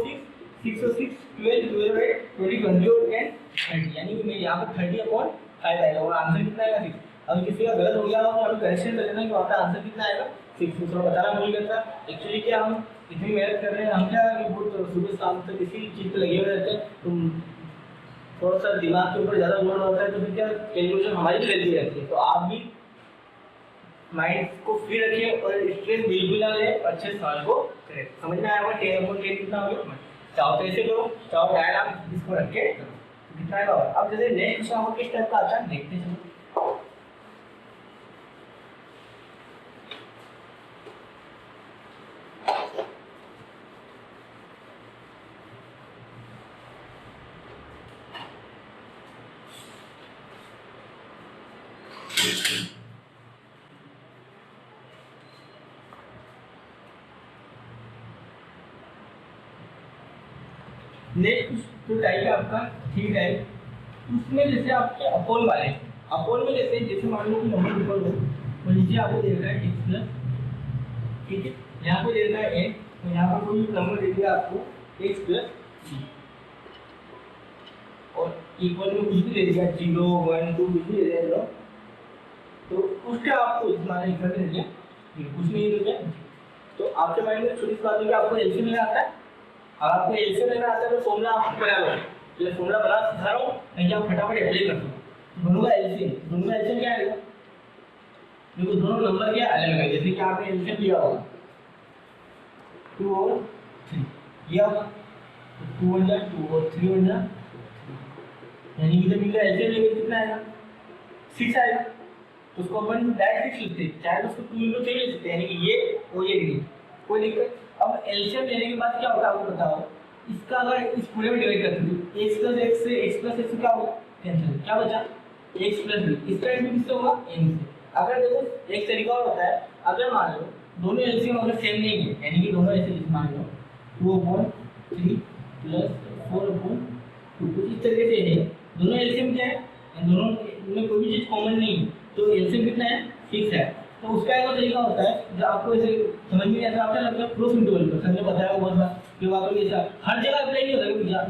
6 और 6 12 12 20 20 और 10 30 यानी कि मैं यहाँ पर 30/5 आएगा और आंसर कितना आएगा 6। अब किसी का गलत हो गया हो तो करेक्शन कर लेना कि वहाँ का आंसर कितना आएगा 6, दूसरा बताना भूल गया था। एक्चुअली क्या हम इतनी मेहनत कर रहे हैं हम क्या बहुत सुबह शाम तक इसी चीज़ पर लगे हुए रहते हैं, तो थोड़ा सा दिमाग के ऊपर ज़्यादा लोड होता है तो फिर क्या कैलकुलेशन हमारी भी गलती रहती है, तो आप भी माइंड को फ्री रखिए और स्ट्रेस बिल्कुल ना लें, अच्छे सवाल को करें। समझ में आया होगा 10/10 कितना हो गया, चाहो तो ऐसे करो चाहो डायरेक्ट आप इसको रख के कितना आएगा। अब जैसे नेक्स्ट क्वेश्चन किस टाइप का आता है देखते चलो। नेक्स्ट जो टाइप है आपका थ्री टाइप, उसमें जैसे आपके अपोन वाले, अपोन में जैसे मान लो कि नंबर इक्वल हो तो नीचे आपको दे रखा है एक्स प्लस, ठीक है, यहाँ पे दे रखा है एन, तो यहाँ पर कोई नंबर दे दिया आपको एक्स प्लस सी, और इक्वल में कुछ भी दे दिया 0 1 2 कुछ भी दे दिया, तो उसके आपको इतना इक्वल दे दिया, कुछ नहीं दे दिया। तो आपके माइंड में छोटी सी बात है कि आपको एलसीएम लेना आता है, अगर आपको एलसीएम लेना आता है तो फॉर्मूला आप बना लो, ये फॉर्मूला बना सिखा रहा हूँ, नहीं आप फटाफट अप्लाई कर दो। दोनों का एलसीएम क्या आएगा, देखो दोनों नंबर क्या अलग है, जैसे कि आपने एलसीएम लिया होगा 2 और 3 लिया होगा, तो 2 1 जा 2 और 3 1 जा, यानी कि जब इनका एलसीएम लेंगे कितना आएगा 6 आएगा, तो उसको अपन डायरेक्ट 6 लिखते हैं, चाहे तो उसको 2 into 3 लिख सकते हैं, यानी कि ये और ये ग्रीन, कोई दिक्कत। अब एलसीएम लेने के बाद क्या होगा आपको बताओ, इसका अगर इस पूरे में डिवाइड करते हैं x प्लस x से x प्लस x क्या होगा कैंसिल, क्या बचा x प्लस b, इसका इंटू किससे होगा m से। अगर देखो एक तरीका और होता है, अगर मान लो दोनों एलसीएम अगर सेम नहीं है, यानी कि दोनों ऐसे मान लो 2/3 प्लस 4/2 कुछ इस तरीके से है, दोनों एलसीएम क्या है, दोनों में कोई भी चीज कॉमन नहीं है, तो एलसीएम कितना है 6 है। तो उसका एक तरीका होता है जो आपको ऐसे समझ में आता है, आपको लगता है प्रूफ इंटरवल पर हमने बताया वो बहुत बार कि वहां पर ऐसा हर जगह अप्लाई नहीं होता,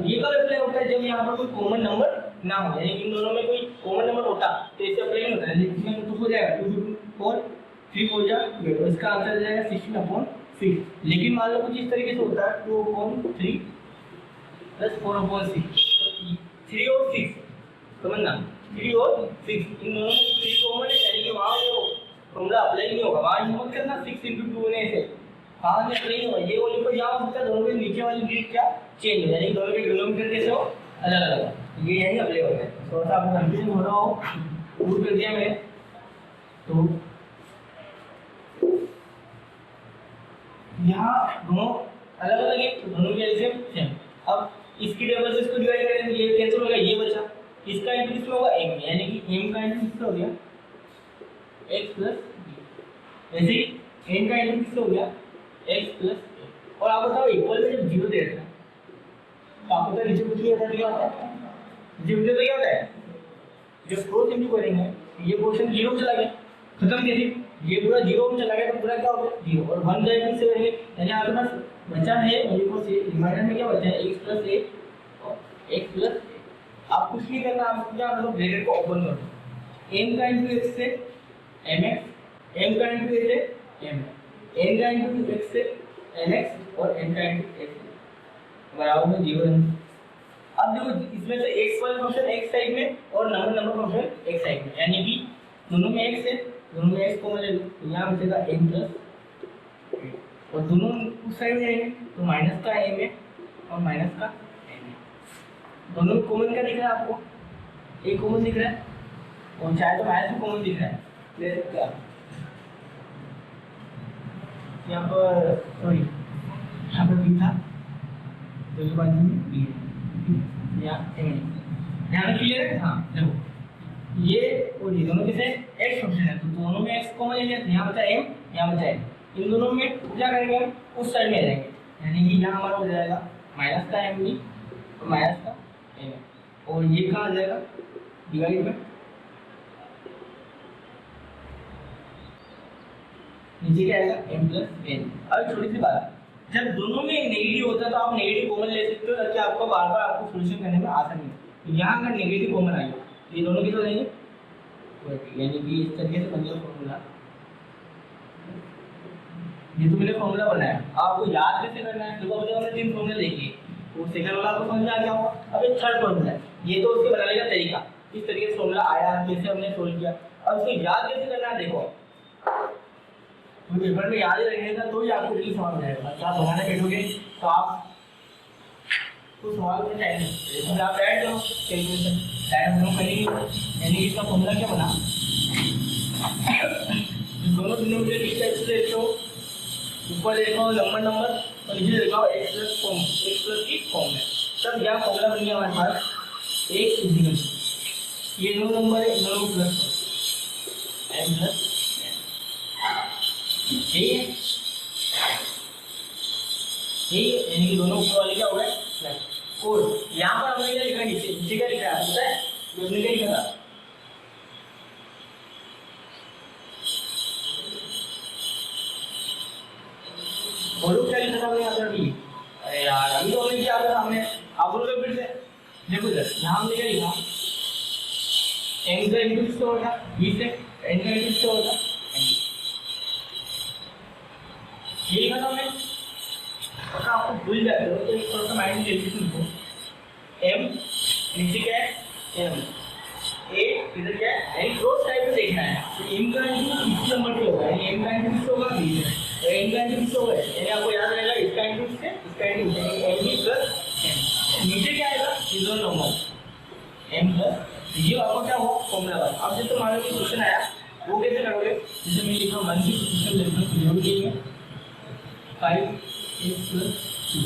ये कब अप्लाई होता है जब यहाँ पर कोई कॉमन नंबर ना हो, यानी इन दोनों में कोई कॉमन नंबर होता तो इसे अप्लाई नहीं होता है, लेकिन इसमें तो हो जाएगा 2 3 हो जाएगा, इसका आंसर आ जाएगा 16/6। लेकिन मान लो कुछ इस तरीके से होता है 2/3 प्लस 4/6, 3 और 6 समझना, 3 और 6 इन दोनों में 3 कॉमन है, यानी कि वहां जो फॉर्मूला अप्लाई नहीं होगा, वहां नोट करना 6 into 2 ने से हां में अप्लाई नहीं होगा, ये वाले पर यहां होता है, दोनों के नीचे वाली डिजिट क्या चेंज हो, यानी दोनों के डिनोमिनेटर कैसे हो अलग अलग, ये यही अप्लाई होता है। थोड़ा सा आपको कंफ्यूजन हो रहा हो दूर कर दिया मैंने, तो यहाँ दोनों अलग अलग है, तो दोनों के एलसीएम सेम। अब इसकी टेबल से इसको डिवाइड करेंगे, ये कैंसिल हो गया, ये बचा, इसका इंटू किसमें होगा m, यानी कि m का इंटू किससे हो गया x प्लस b, ऐसे ही n का इंटू किससे हो गया x प्लस a। और आप बताओ इक्वल में जब 0 दे रखा है तो आपको पता है नीचे कुछ नहीं होता तो क्या होता है, नीचे तो क्या होता है, जब क्रॉस इंटू करेंगे ये पोर्शन 0 में चला गया, खत्म कैसे, ये पूरा 0 में चला गया तो पूरा क्या हो गया 0, और 1 जाए किससे करेंगे, यानी आपके पास बचा है मेरे को से रिमाइंडर में क्या बचा है x प्लस a और x प्लस a। आप कुछ नहीं करना, आपको क्या मतलब ब्रैकेट को ओपन कर दो, m का इंटू x से mx, m का इंटू a से m, n का इंटू x से nx और n का इंटू x बराबर में 0 है। अब देखो इसमें से x वाला फंक्शन x साइड में और नंबर फंक्शन x साइड में, यानी कि दोनों में x है, दोनों में x कॉमन ले लो, तो यहाँ बचेगा m प्लस, और दोनों उस साइड में जाएंगे तो माइनस का m है और माइनस का m है, दोनों कॉमन क्या दिख रहा है आपको, एक कॉमन दिख रहा है और चाहे तो माइनस भी कॉमन दिख रहा है, ले सकते हैं आप। यहाँ पर सॉरी यहाँ पर b था तो ये बाजू में b है, यहाँ पे क्लियर है। हाँ देखो ये और ये दोनों किसे x फंक्शन है, तो दोनों में x कॉमन ले लेते हैं, यहाँ बचा m यहाँ बचा m, इन दोनों में क्या करेंगे उस साइड में जाएंगे, यानी कि यहाँ हमारा हो जाएगा माइनस का m भी और माइनस का m, और ये कहाँ आ जाएगा डिवाइड में, नीचे क्या आएगा m प्लस n। अब छोटी सी बात, जब दोनों में नेगेटिव होता है तो आप नेगेटिव कॉमन ले सकते हो ताकि आपको बार बार आपको सॉल्यूशन करने में आसानी हो। तो यहाँ अगर नेगेटिव कॉमन आ गया ये दोनों किस हो जाएंगे, यानी कि इस तरीके से बन गया फॉर्मूला। ये तो मैंने फॉर्मूला बनाया, आपको याद कैसे करना है, देखो अभी हमने 3 फॉर्मूला देखे, वो सेकंड वाला आपको समझ में आ गया होगा, अब एक थर्ड फॉर्मूला है, ये तो उसके बनाने का तरीका, किस तरीके से फॉर्मूला आया कैसे हमने सोल्व किया। अब उसको याद कैसे करना है, देखो तो पेपर में याद ही रहेगा तो ही आपको जल्दी समझ आएगा। अच्छा आप बनाने बैठोगे तो आप तो सवाल में टाइम लगेगा, आप ऐड करो कैलकुलेशन टाइम हम करेंगे, यानी इसका फॉर्मूला क्या बना, दोनों डिनोमिनेटर इस टाइप से लिखो, ऊपर लिखो नंबर और नीचे लिखो x प्लस की फॉर्म में, तब यह फॉर्मूला बन गया हमारे पास x इक्वल ये 9 नंबर है 9 प्लस एम प्लस ठीक है, यानी कि दोनों ऊपर वाले क्या हो गए और यहाँ पर हमने क्या लिखा, नीचे नीचे क्या लिखा है पता है, हमने क्या लिखा था बोलो क्या लिखा था हमने यहाँ पर भी, अरे यार अभी तो हमने क्या था हमने, आप बोलो फिर से देखो सर, यहाँ हमने क्या लिखा एम का इंटू किससे होगा, बी से एन का इंटू किससे होगा, ये लिखा था हमने। अगर आपको भूल जाते हो तो एक थोड़ा सा माइंड लेके सुनो, एम नीचे क्या है एम, ए इधर क्या है, यानी क्रॉस टाइप में देखना है, तो एम का इंटू किस नंबर पे होगा, यानी एम का इंटू किससे होगा, बी से, और एन का इंटू किससे होगा, यानी आपको याद रहेगा इसका इंटू इससे, इसका into M B plus M, नीचे क्या आएगा ये दोनों नंबर एम प्लस, ये आपको क्या हुआ फॉर्मूला बना। अब जैसे मान लो कि क्वेश्चन आया वो कैसे करोगे, जैसे मैं लिखा 1 की पोजीशन लेता हूं, जरूर देंगे 5x plus 2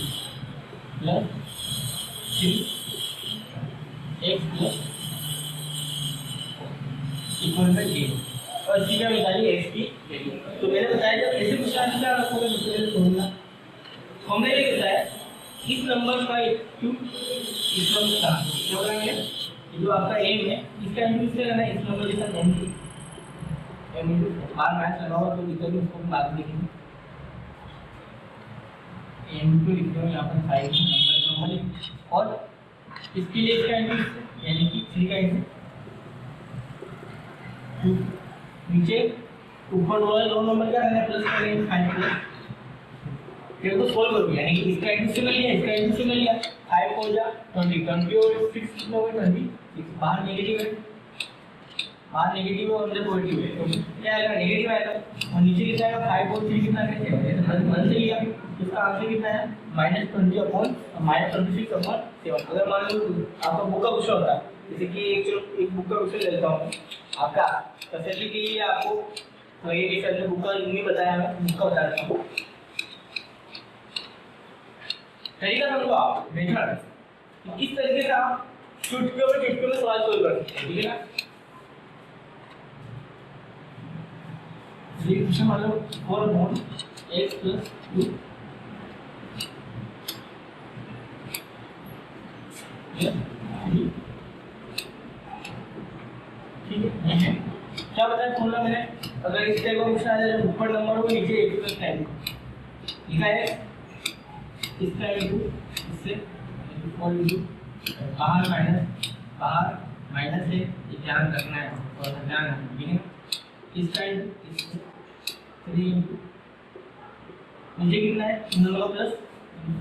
plus 3x plus equal to 0, और इसकी क्या निकाली x की वैल्यू। तो मैंने बताया जब ऐसे क्वेश्चन क्या रखोगे दूसरे फॉर्मूला, फॉर्मूला ये कहता है इस नंबर का क्यूब इस नंबर का क्या करेंगे, जो आपका एम है इसका इंटू इससे करना है, इस नंबर के साथ एम इंटू बार मैच लगा हुआ तो निकल उसको हम बाद में देखेंगे, एम इंटू लिख दो यहाँ पर 5 नंबर और इसके लिए इसका इंटू यानी कि 3 का इंटू नीचे ऊपर वाला दो नंबर क्या है प्लस करेंगे 5 प्लस, फिर तो सोल्व करोगे यानी कि इसका इंटू से मिल लिया, इसका इंटू से मिल लिया, 5 हो जा 20 और 6 कितना होगा 26, बाहर नेगेटिव है, बाहर नेगेटिव और अंदर पॉजिटिव है, तो क्या आएगा नेगेटिव आएगा, और नीचे कितना आएगा 5 और 3 कितना कैसे है, मन से लिया, इसका आंसर कितना है -20 अपॉन -26 अपॉन 7। अगर मान लो आपका बुक का क्वेश्चन होता है, जैसे कि एक बुक का क्वेश्चन ले लेता हूँ आपका तसल्ली के लिए, आपको तो ये कैसे बुक का नहीं बताया, मैं बुक का बता देता हूँ तरीका, समझो आप मेथड इस तरीके से आप चुटकियों में सवाल सोल्व कर सकते हैं, ठीक है ना। ये क्वेश्चन मान लो 4 अपॉन x प्लस 2 ठीक है, क्या बताया फॉर्मूला मैंने, अगर इस टाइप का क्वेश्चन आ जाए ऊपर नंबर हो नीचे x प्लस 9 लिखा है, इसका इंटू इससे बाहर माइनस है, ये ध्यान रखना है और ध्यान रखना, ठीक है, इसका इंटू इससे 3 इंटू नीचे कितना है दोनों का प्लस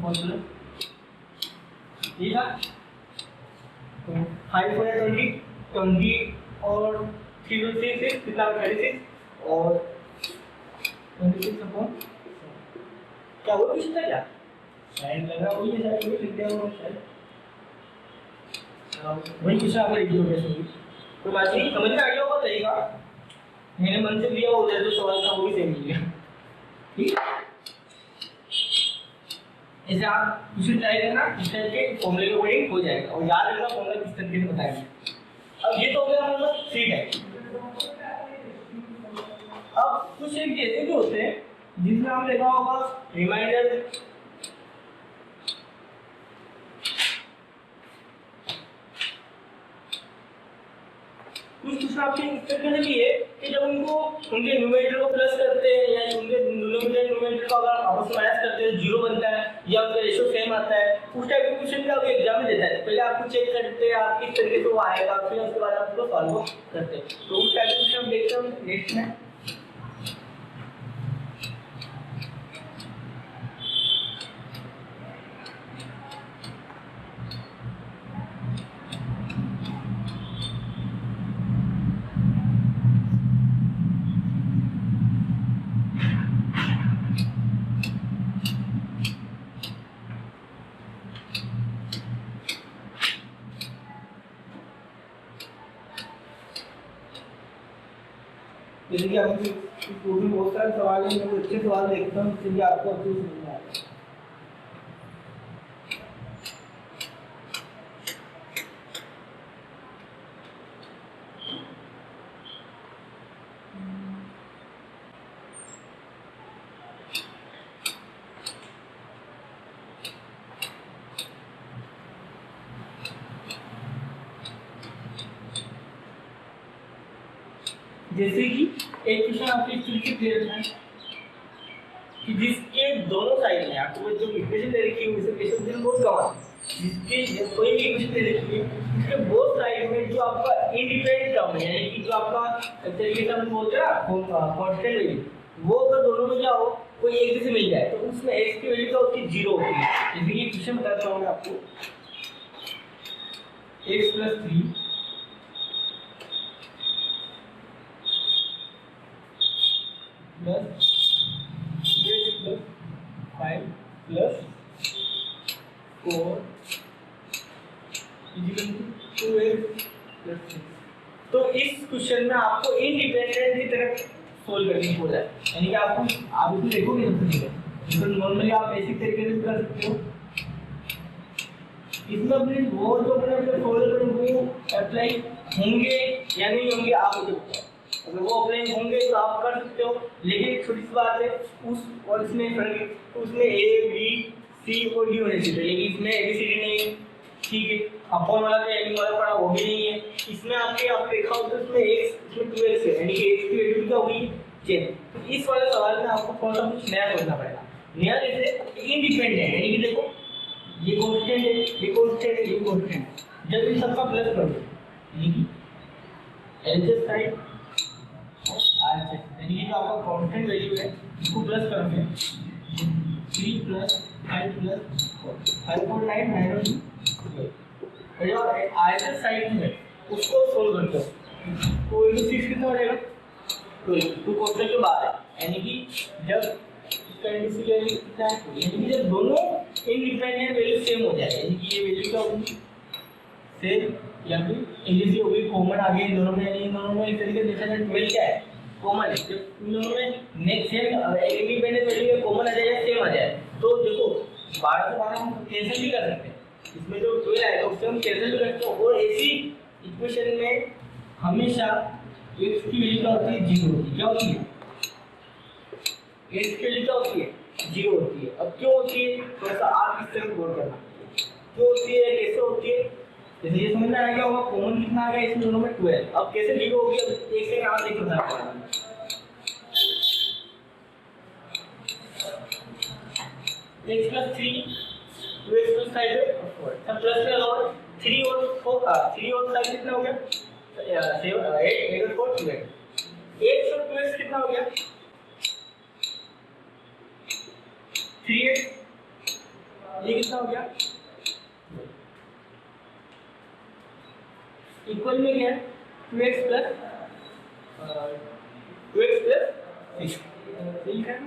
4 प्लस, ठीक है, तो 5 हो गया 20 और 3 2 6 कितना 36 और 26 अपॉन क्या वो कुछ था क्या शायद लगा वही है, शायद वही लिख दिया होगा शायद, वही कुछ आपने लिख दिया होगा, तो बात नहीं समझ में आ गया होगा तरीका, मैंने मन से लिया उधर जो सवाल था वो भी सही लिया, ठीक है। ऐसे आप कुछ ट्राई करना, इस टाइप के फॉर्मूले के अकॉर्डिंग हो जाएगा, और याद रखना फॉर्मूला किस तरीके से बताएंगे। अब ये तो हो गया हमारा सी टाइप। अब कुछ एक ऐसे भी होते हैं जिसमें हमने देखा होगा रिमाइंडर, कुछ आपके इस तरीके से भी है कि जब उनको उनके न्यूमरेटर को प्लस करते हैं या उनके न्यूमरेटर को अगर आपस में माइनस करते हैं जीरो बनता है या उनका रेशियो सेम आता है, उस टाइप के क्वेश्चन भी आपको एग्जाम में देता है, पहले आपको चेक करते हैं आप किस तरीके से वो आएगा, फिर उसके बाद आप उसको सॉल्व करते हैं, तो उस टाइप के क्वेश्चन हम देखते हैं नेक्स्ट में। जैसे कि आपको बहुत सारे सवाल हैं, मैं अच्छे सवाल देखता हूँ जिससे आपको अच्छे से समझ में आएगा। जैसे कि एक क्वेश्चन आपके इस तरीके से दे रखा है कि जिसके दोनों साइड में आपको जो इक्वेशन दे रखी है उसे इक्वेशन दिन बहुत कम है, जिसके कोई भी इक्वेशन दे रखी है उसके बोथ साइड में जो आपका इंडिपेंडेंट टर्म है, यानी कि जो आपका तरीके से हम बोलते हैं ना कांस्टेंट वैल्यू, वो अगर दोनों में क्या हो कोई एक जैसे मिल जाए तो उसमें x की वैल्यू क्या होती है, 0 होती है। जैसे कि क्वेश्चन बताता हूँ मैं आपको, x + 3 प्लस 5 प्लस 4 2x + 6। तो इस क्वेश्चन में आपको इंडिपेंडेंट की तरफ सोल्व करनी बोला है, यानी कि आप इसमें देखोगे सबसे पहले तो नॉर्मली आप बेसिक तरीके से कर सकते हो। इसमें अपने वो जो अपने सोल्व करेंगे वो अप्लाई होंगे या नहीं होंगे आप मुझे बताओ। अगर वो अप्लाई होंगे तो आप कर सकते हो, लेकिन एक छोटी सी बात है उस और इसमें फर्क, उसमें ए बी सी और डी होने चाहिए, लेकिन इसमें ए बी सी डी नहीं है, ठीक है। अपॉन वाला तो एनी वाला पड़ा वो भी नहीं है। इसमें आपके आप देखा हो तो इसमें x इसमें 2x है, यानी कि x की वैल्यू क्या होगी 10। तो इस वाले सवाल में आपको थोड़ा सा कुछ नया सोचना पड़ेगा। नया जैसे इंडिपेंडेंट है, यानी कि देखो ये कांस्टेंट है, ये कांस्टेंट है, ये कांस्टेंट है, जब इन सबका प्लस कर दो यानी कि LHS साइड RHS, यानी कि जो आपका कांस्टेंट वैल्यू है इसको प्लस करोगे 3 + 5 + 4 5 4 9 9 और 2 और जो RHS साइड में उसको सोल्व करते हो तो 6 कितना हो जाएगा 12 2 कांस्टेंट के बाहर है, यानी कि जब इसका इंडिपेंडेंट वैल्यू कितना है, यानी कि जब दोनों इंडिपेंडेंट वैल्यू सेम हो जाए, यानी कि ये वैल्यू क्या होगी सेम या फिर इंडिपेंडेंट होगी कॉमन आ गई इन दोनों में, यानी इन दोनों में एक तरीके से देखा जाए 12 क्या है कॉमन है, जब इन दोनों में नेक्स्ट सेम इंडिपेंडेंट वैल्यू में कॉमन आ जाए या सेम आ जाए तो देखो 12 से 12 हम कैंसिल भी कर सकते हैं, इसमें जो 12 आएगा उससे हम कैंसिल भी कर सकते हैं। और ऐसी इक्वेशन में हमेशा x की वैल्यू क्या होती है 0 होती है, क्या होती है x की वैल्यू क्या होती है 0 होती है। अब क्यों होती है थोड़ा सा आप इस तरह गौर करना, क्यों होती है कैसे होती है, जैसे ये समझ में आ गया होगा कॉमन कितना आ गया इसमें दोनों में 12, अब कैसे 0 होगी अब एक से यहाँ देखो ना x + 3 2x + 5 सब प्लस में लगाओ 3 और 4 3 और 5 कितना हो गया 7 8 8 और 4 2 8 और 2x कितना हो गया 3x, ये कितना हो गया इक्वल में क्या है 2x + 6 ठीक है।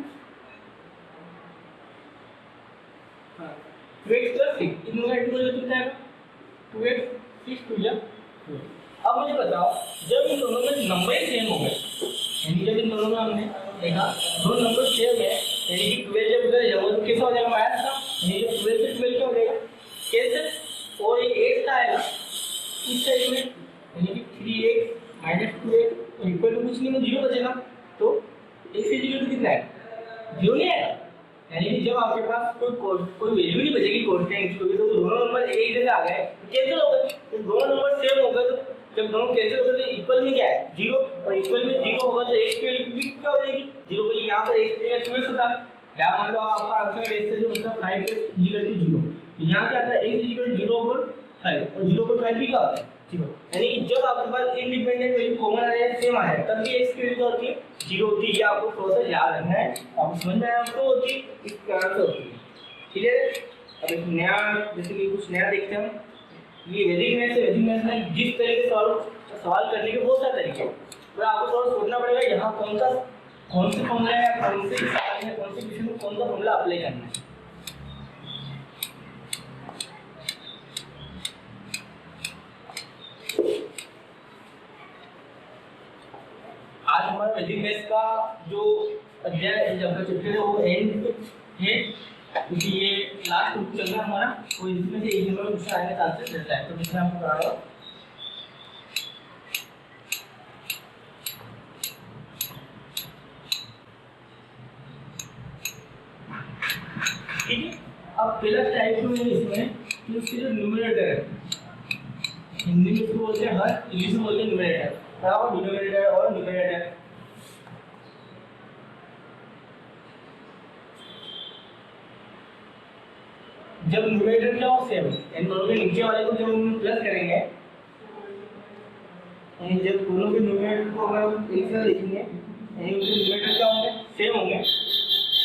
हाँ 2x + 6 इन दोनों का इंटीग्रल कितना है 2x 6 2 या 2। अब मुझे बताओ जब इन दोनों में नंबर सेम हो गए, यानी जब इन दोनों में हमने देखा दो नंबर सेम है, यानी कि 12 जब उधर जाओ तो कैसा हो जाएगा माइनस का, यानी कि 12 से 12 क्या हो जाएगा कैसे, और ये 8 का आएगा इस साइड में, यानी कि 3x - 2x इक्वल टू कुछ नहीं में 0 बचेगा, तो x से 0 कितना है 0 नहीं आएगा, यानी कि जब आपके पास कोई वैल्यू नहीं बचेगी कांस्टेंट की, तो दोनों नंबर एक जगह आ गए कैंसिल हो गए, तो दोनों नंबर सेम हो गए, तो जब दोनों कैंसिल हो गए तो इक्वल में क्या है 0 और इक्वल में 0 होगा तो x की वैल्यू भी क्या हो जाएगी 0 को, यहाँ पर x की वैल्यू 2x होता है, क्या मान लो आपका आंसर x से जो मतलब 5 + 0 तो यहाँ क्या आता है x = 0 और 5 और 0 पर 5 भी क्या होता है 0, यानी कि जब आपके पास इंडिपेंडेंट वैल्यू कॉमन आ जाए सेम आ जाए तब भी x की वैल्यू क्या होती है 0 होती है, ये आपको थोड़ा सा याद रखना है, आप समझ में आया आपको होती है इस कारण से होती है, ठीक है। अब एक नया जैसे कि कुछ नया देखते हैं हम, ये वैदिक मैथ्स में जिस तरीके से सवाल करने के बहुत सारे तरीके हैं, तो आपको थोड़ा सोचना पड़ेगा यहाँ कौन से फॉर्मूला है, कौन से सवाल है, कौन से क्वेश्चन में कौन सा फॉर्मूला अप्लाई करना है। आज हमारा वैदिक मैथ्स का जो अध्याय चैप्टर है वो एंड है, क्योंकि ये लास्ट बुक चल रहा है हमारा, तो इसमें से एक नंबर क्वेश्चन आने का चांसेस रहता है, तो इसमें आपको करा रहा हूँ। ठीक है, अब पहला टाइप में इसमें कि उसके जो न्यूमरेटर है, हिंदी में इसको बोलते हैं हर, इंग्लिश में बोलते हैं न्यूमरेटर, बराबर डिनोमिनेटर और न्यूमरेटर। जब न्यूमरेटर क्या हो सेम, इन दोनों के नीचे वाले को जब हम प्लस करेंगे, जब दोनों के न्यूमरेटर को हम एक साथ लिखेंगे, यानी उनके न्यूमरेटर क्या होंगे, सेम होंगे।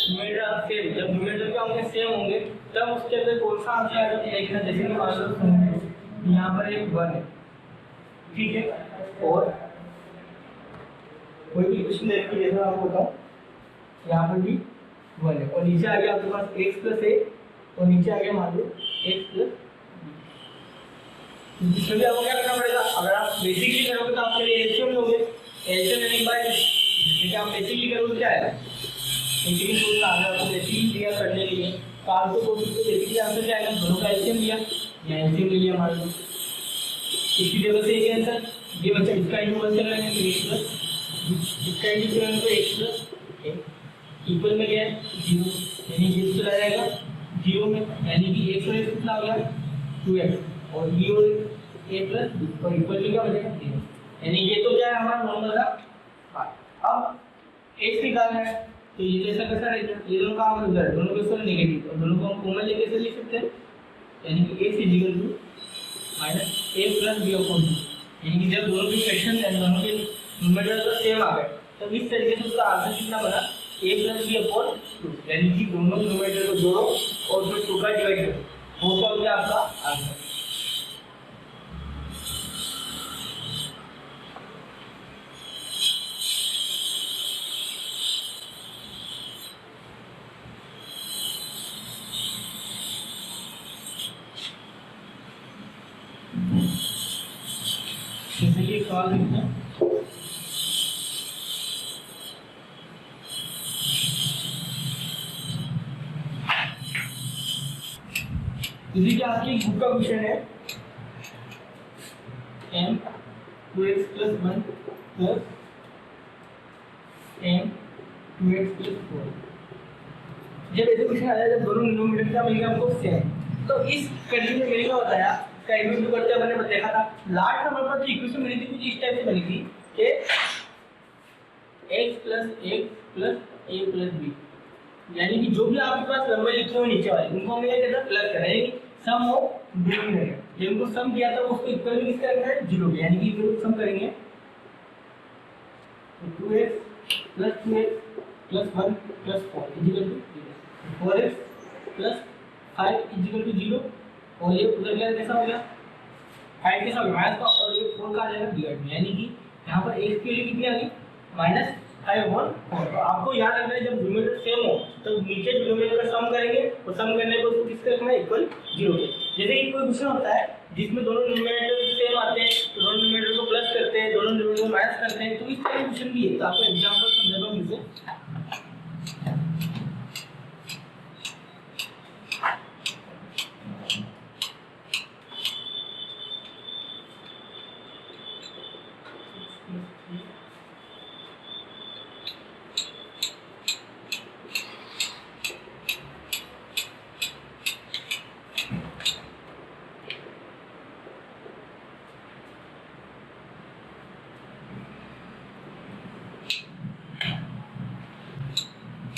न्यूमरेटर सेम, जब न्यूमरेटर क्या होंगे, सेम होंगे, तब उसके अंदर कौन सा आंसर आएगा देखना। जैसे कि मान लो यहाँ पर एक 1 है, ठीक है, और कोई भी क्वेश्चन देखिए, जैसे मैं आपको बताऊँ, यहाँ पर भी 1 है और नीचे आ गया आपके पास x प्लस a और नीचे आ गया मान लो x प्लस इसमें भी आपको क्या करना पड़ेगा। अगर आप बेसिकली करोगे तो आपके लिए एलसीएम लोगे, एलसीएम लेने के बाद जैसे कि आप बेसिकली करोगे क्या है, इंटीग्रेशन सोचना अगर आपको बेसिकली दिया करने के लिए तो आपको बेसिकली आंसर क्या आएगा, दोनों का एलसीएम लिया या एलसीएम ले लिया मान लो, इसकी जगह से एक आंसर ये बच्चा इसका इंटू 1 से करेंगे तो x प्लस इसका इंटू करेंगे तो x प्लस इक्वल में क्या है 0, यानी ये चला जाएगा 0 में, यानी कि x और x कितना हो गया 2x और b और a प्लस और इक्वल में क्या बचेगा 0, यानी ये तो क्या है हमारा नॉर्मल था। अब x निकालना है तो ये जैसा कैसा रहेगा, ये दोनों का हम रिजल्ट दोनों के साथ नेगेटिव और दोनों को हम कॉमन लेके कैसे लिख सकते हैं, यानी कि x equal to minus a plus b upon 2, यानी कि जब दोनों के फ्रैक्शन एंड दोनों के न्यूमरेटर तो सेम आ गए तो इस तरीके से उसका आंसर कितना बना a प्लस बी अपॉन 2, यानी कि दोनों न्यूमरेटर को जोड़ो और फिर 2 का डिवाइड करो, वो क्या हो गया आपका आंसर। जैसे कि सवाल लिखते हैं, जैसे कि आपकी बुक का क्वेश्चन है m 2x plus 1 plus m 2x plus 4। जब ऐसे क्वेश्चन आया जब दोनों डिनोमिनेटर का मिलेगा हमको सेम, तो इस कंडीशन में मैंने क्या बताया का इक्वेशन करते हुए मैंने देखा था लास्ट नंबर पर जो इक्वेशन बनी थी कुछ इस टाइप से बनी थी कि x plus a plus b, यानी कि जो भी आपके पास नंबर लिखे हुए नीचे वाले उनको हमें क्या करना प्लस करना है, सम ऑफ डिनोमिनेटर, जब उनको सम किया था उसको इक्वल में किसका रखना है 0 के, यानी कि इनको सम करेंगे 2x plus 2x plus 1 plus 4 equal to 4x plus 5 equal to 0 और ये उधर गया कैसा हो गया 5 के साथ माइनस का और ये 4 का आ जाएगा डिवाइड में, यानी कि यहाँ पर x के लिए कितनी आ गई माइनस 5/4। तो आपको याद रखना है जब डिनोमिनेटर सेम हो तो नीचे डिनोमिनेटर का सम करेंगे और सम करने पर उसको किसका रखना है इक्वल 0 के। जैसे कि कोई क्वेश्चन होता है जिसमें दोनों डिनोमिनेटर सेम आते हैं तो दोनों डिनोमिनेटर को प्लस करते हैं, दोनों डिनोमिनेटर को माइनस करते हैं, तो इस तरह का क्वेश्चन भी है। तो आपको एग्जांपल समझाता हूं इसे।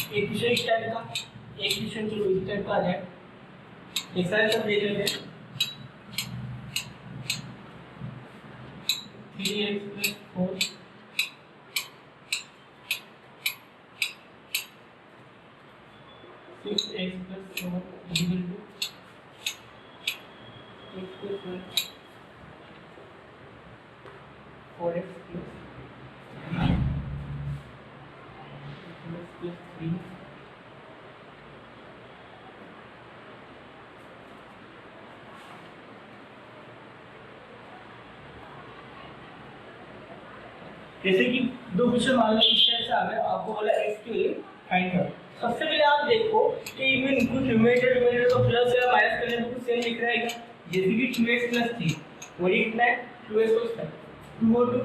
एक क्वेश्चन इस टाइप का, एक क्वेश्चन चलो इस टाइप का आ जाए, एक सारे सब देख लेते हैं। 3x plus 4 6x plus 4 equal to x plus 1 4x plus 3 जैसे कि दो क्वेश्चन मान लो इस टाइप से आ गए, आपको बोला x के लिए फाइंड करो। सबसे पहले आप देखो कि इवन कुछ न्यूमरेटर तो प्लस या माइनस करने में कुछ सेम दिख रहा है क्या? जैसे कि 2x plus 3 वही कितना है 2x plus 5 2 और 2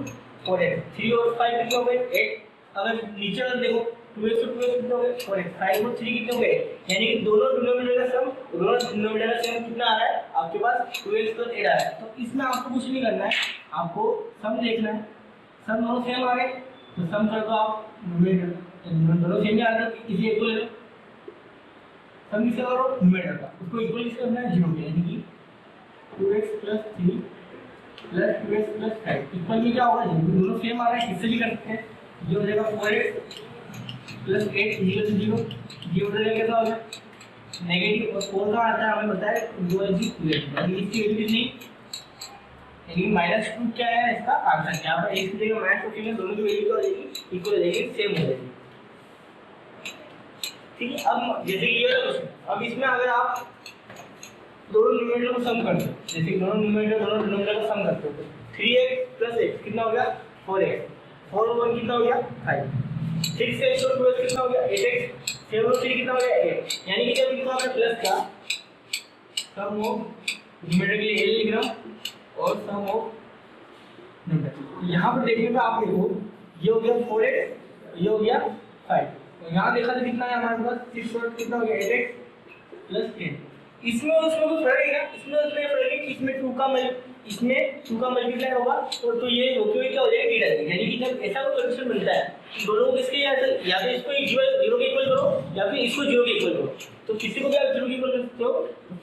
4x 3 और 5 कितना हो गए 8। अगर नीचे वाला देखो 2x और 2x कितना हो गए 4x 5 और 3 कितने हो गए, यानी कि दोनों डिनोमिनेटर का सम दोनों डिनोमिनेटर का सम कितना आ रहा है आपके पास 2x plus 8 आ रहा है। तो इसमें आपको कुछ नहीं करना है, आपको सम देखना है, सम दोनों सेम आ गए तो सम कर दो आप न्यूमरेटर, दोनों सेम ही आ रहे तो किसी एक को ले लो। सम किससे करो न्यूमरेटर का, उसको इक्वल किससे करना है 0 के, यानी कि 2x + 3 + 2x + 5 इक्वल में क्या होगा, दोनों सेम आ रहे हैं किससे भी कर सकते हैं, ये हो जाएगा 4x + 8 = 0, ये हो जाएगा कैसा हो जाएगा नेगेटिव, और 4 का आता है हमें बताया 2x, यानी इसकी वैल्यू कितनी, यानी -2 क्या है इसका आंसर, यहाँ पर एक की जगह -2 में दोनों की वैल्यू क्या हो जाएगी इक्वल हो जाएगी, सेम हो जाएगी। ठीक है, अब जैसे ये अब इसमें अगर आप दोनों न्यूमरेटर को सम करते हो, जैसे दोनों न्यूमरेटर दोनों डिनोमिनेटर को सम करते हो तो 3x + x कितना हो गया 4x, 4 और 1 कितना हो गया 5, 6x और 2x कितना हो गया 8x, 7 और 3 कितना हो गया 8, यानी कि जब इनको आपने प्लस का सम ऑफ न्यूमरेटर के लिए l लिख रहा हूं और सम ऑफ न्यूमरेटर, यहाँ पर देखने पे आप देखो ये हो गया 4x, ये हो गया 5, तो यहाँ देखा तो कितना है हमारे पास 6 और कितना हो गया 8x + 10, इसमें उसमें कुछ फर्क है, इसमें उसमें फर्क है कि इसमें 2 का मल्टीप्लाई होगा और तो ये होके क्या हो जाएगा 8 यानी कि जब ऐसा कोई कंडीशन बनता है दोनों को किसके या तो इसको 0 के इक्वल करो या फिर इसको 0 के इक्वल करो, तो किसी को भी आप 0 के इक्वल कर सकते हो,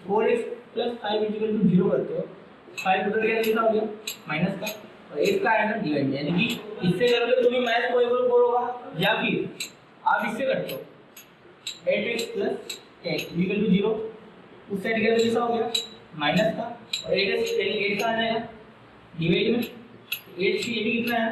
4x + 5 = 0 करते हो, 5 उधर गया कितना हो गया माइनस का और 8 का आएगा डिवाइड, यानी कि इससे करोगे तो भी माइनस को इक्वल होगा, या फिर आप इससे करते हो 8x + 10 = 0, उस साइड का कैसा हो गया माइनस का और 8 का आ जाएगा डिवाइड में 8 की ये भी कितना है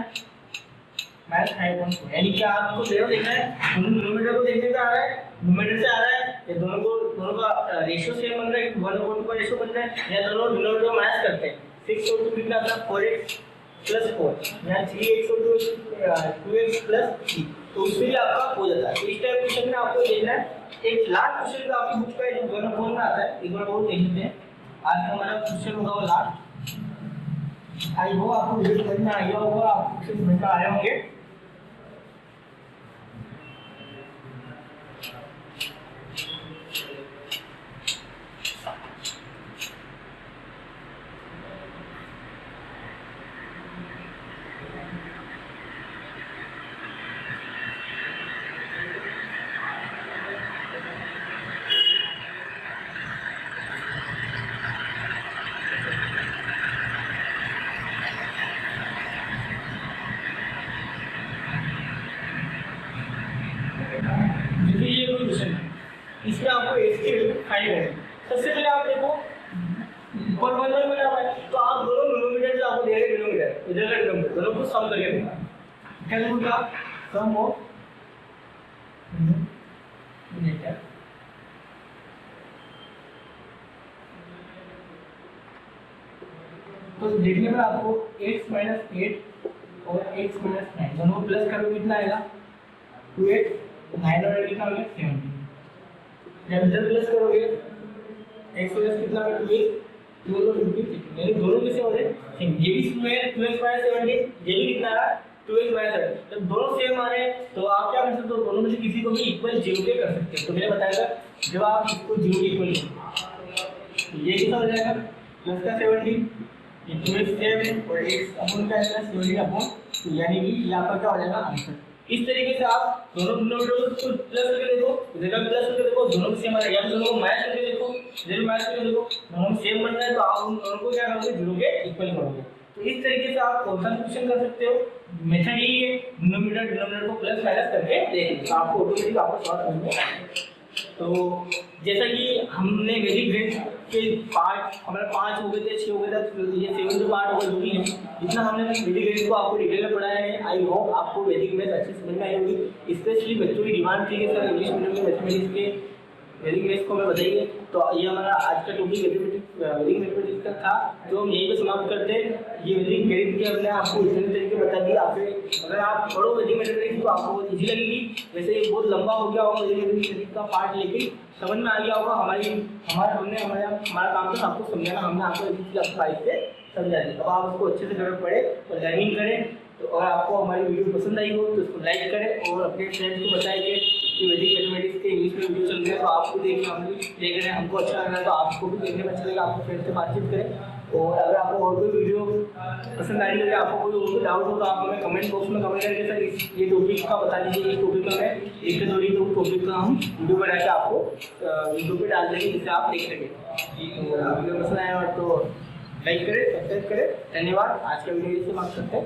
-5.4, यानी कि आपको दोनों देखना है, दोनों डिनोमिनेटर को देखने का आ रहा है न्यूमरेटर से आ रहा है, या दोनों का रेशियो सेम बन रहा है 1/2 का रेशियो बन रहा है, या दोनों डिनोमिनेटर को माइनस करते हैं 6 और 2 कितना आता है 4x + 4, यहाँ 3x और 2x + 3, तो उसमें भी आपका हो जाता है। तो इस टाइप क्वेश्चन में आपको देखना है, एक लास्ट क्वेश्चन जो आपकी बुक का है जो 1/4 में आता है, एक बार बहुत देख लेते हैं, आज का हमारा क्वेश्चन होगा वो लास्ट, आई होप आपको वीडियो समझ में आ गया होगा, आप क्वेश्चन समझ में आ रहे होंगे। इसमें आपको x की वैल्यू फाइंड करनी है। सबसे पहले आप देखो ऊपर 1 1 बना हुआ है, तो आप दोनों डिनोमिनेटर जो आपको दिया गया डिनोमिनेटर इधर का डिनोमिनेटर दोनों को सम करके देखना, क्या लिखूंगा सम ऑफ डिनोमिनेटर, तो देखने में आपको x - 8 और x - 9 दोनों को प्लस करोगे कितना आएगा 2x, 9 और 8 कितना हो गया 17, जब इधर प्लस करोगे x प्लस कितना होगा 2x, 2 और 2 यानी दोनों कैसे हो रहे हैं, ये भी स्क्वायर 2x - 17, ये भी कितना आ रहा है 2x - 7, जब दोनों सेम आ रहे हैं तो आप क्या कर सकते हो, दोनों में से किसी को भी इक्वल 0 के कर सकते हो। तो मैंने बताया था जब आप इसको 0 के इक्वल करो ये कितना हो जाएगा प्लस का 17, ये 2x 7 और x अपन का आएगा 17 यानी कि ये आपका क्या हो जाएगा आंसर। इस तरीके से आप दोनों डिनोमिनेटर को प्लस करके देखो, इधर का प्लस करके देखो, दोनों सेम आ रहा है, या दोनों को माइनस करके देखो, इधर माइनस करके देखो, दोनों सेम बन रहा है तो आप उन दोनों को क्या करोगे 0 के इक्वल करोगे। तो इस तरीके से आप कौन सा क्वेश्चन कर सकते हो, मेथड यही है, डिनोमिनेटर को प्लस माइनस करके देखिए तो आपको ऑटोमेटिक आपको सॉल्व समझ में आएगा। तो जैसा कि हमने वैदिक गणित के पार्ट हमारे 5 हो गए थे 6 हो गए थे, ये 7 पार्ट होगा जो भी है, जितना हमने वैदिक गणित को आपको डिटेल में पढ़ाया है, आई होप आपको वैदिक मैथ अच्छे समझ में आई होगी। स्पेशली बच्चों की डिमांड थी कि सर इंग्लिश मीडियम में मैथमेटिक्स के वैदिक मैथ्स को हमें बताइए, तो ये हमारा आज का टॉपिक वैदिक मैथमेटिक्स का था, जो हम यहीं पे समाप्त करते हैं। ये वैदिक गणित की हमने आपको इतने तरीके बता दिए, आपसे अगर आप पढ़ो वैदिक मैथमेटिक्स तो आपको बहुत ईजी लगेगी। वैसे ये बहुत लंबा हो गया होगा वैदिक मैथमेटिक्स का पार्ट, लेकिन समझ में आ गया होगा। हमारा काम था आपको समझाना, हमने आपको एक चीज़ आपको साइड से समझा दी, तो आप उसको अच्छे से घर पढ़े और लर्निंग करें। तो अगर आपको हमारी वीडियो पसंद आई हो तो उसको लाइक करें और अपने फ्रेंड्स को बताएं कि कि वैदिक मैथमेटिक्स के इंग्लिश में वीडियो चल रहे हैं, तो आपको देख रहे हैं, हमको अच्छा लग रहा है, तो आपको भी देखने में अच्छा लगेगा, आपको फ्रेंड से बातचीत करें। और अगर आपको और कोई वीडियो पसंद आई है, आपको कोई और डाउट हो तो आप हमें कमेंट बॉक्स में कमेंट करके सर ये टॉपिक का बता दीजिए, इस टॉपिक में एक दो टॉपिक का हम वीडियो बना के आपको यूट्यूब पे डाल देंगे, जिससे आप देख सकें। तो वीडियो पसंद आया तो लाइक करें, सब्सक्राइब करें। धन्यवाद। आज का वीडियो समाप्त करते हैं।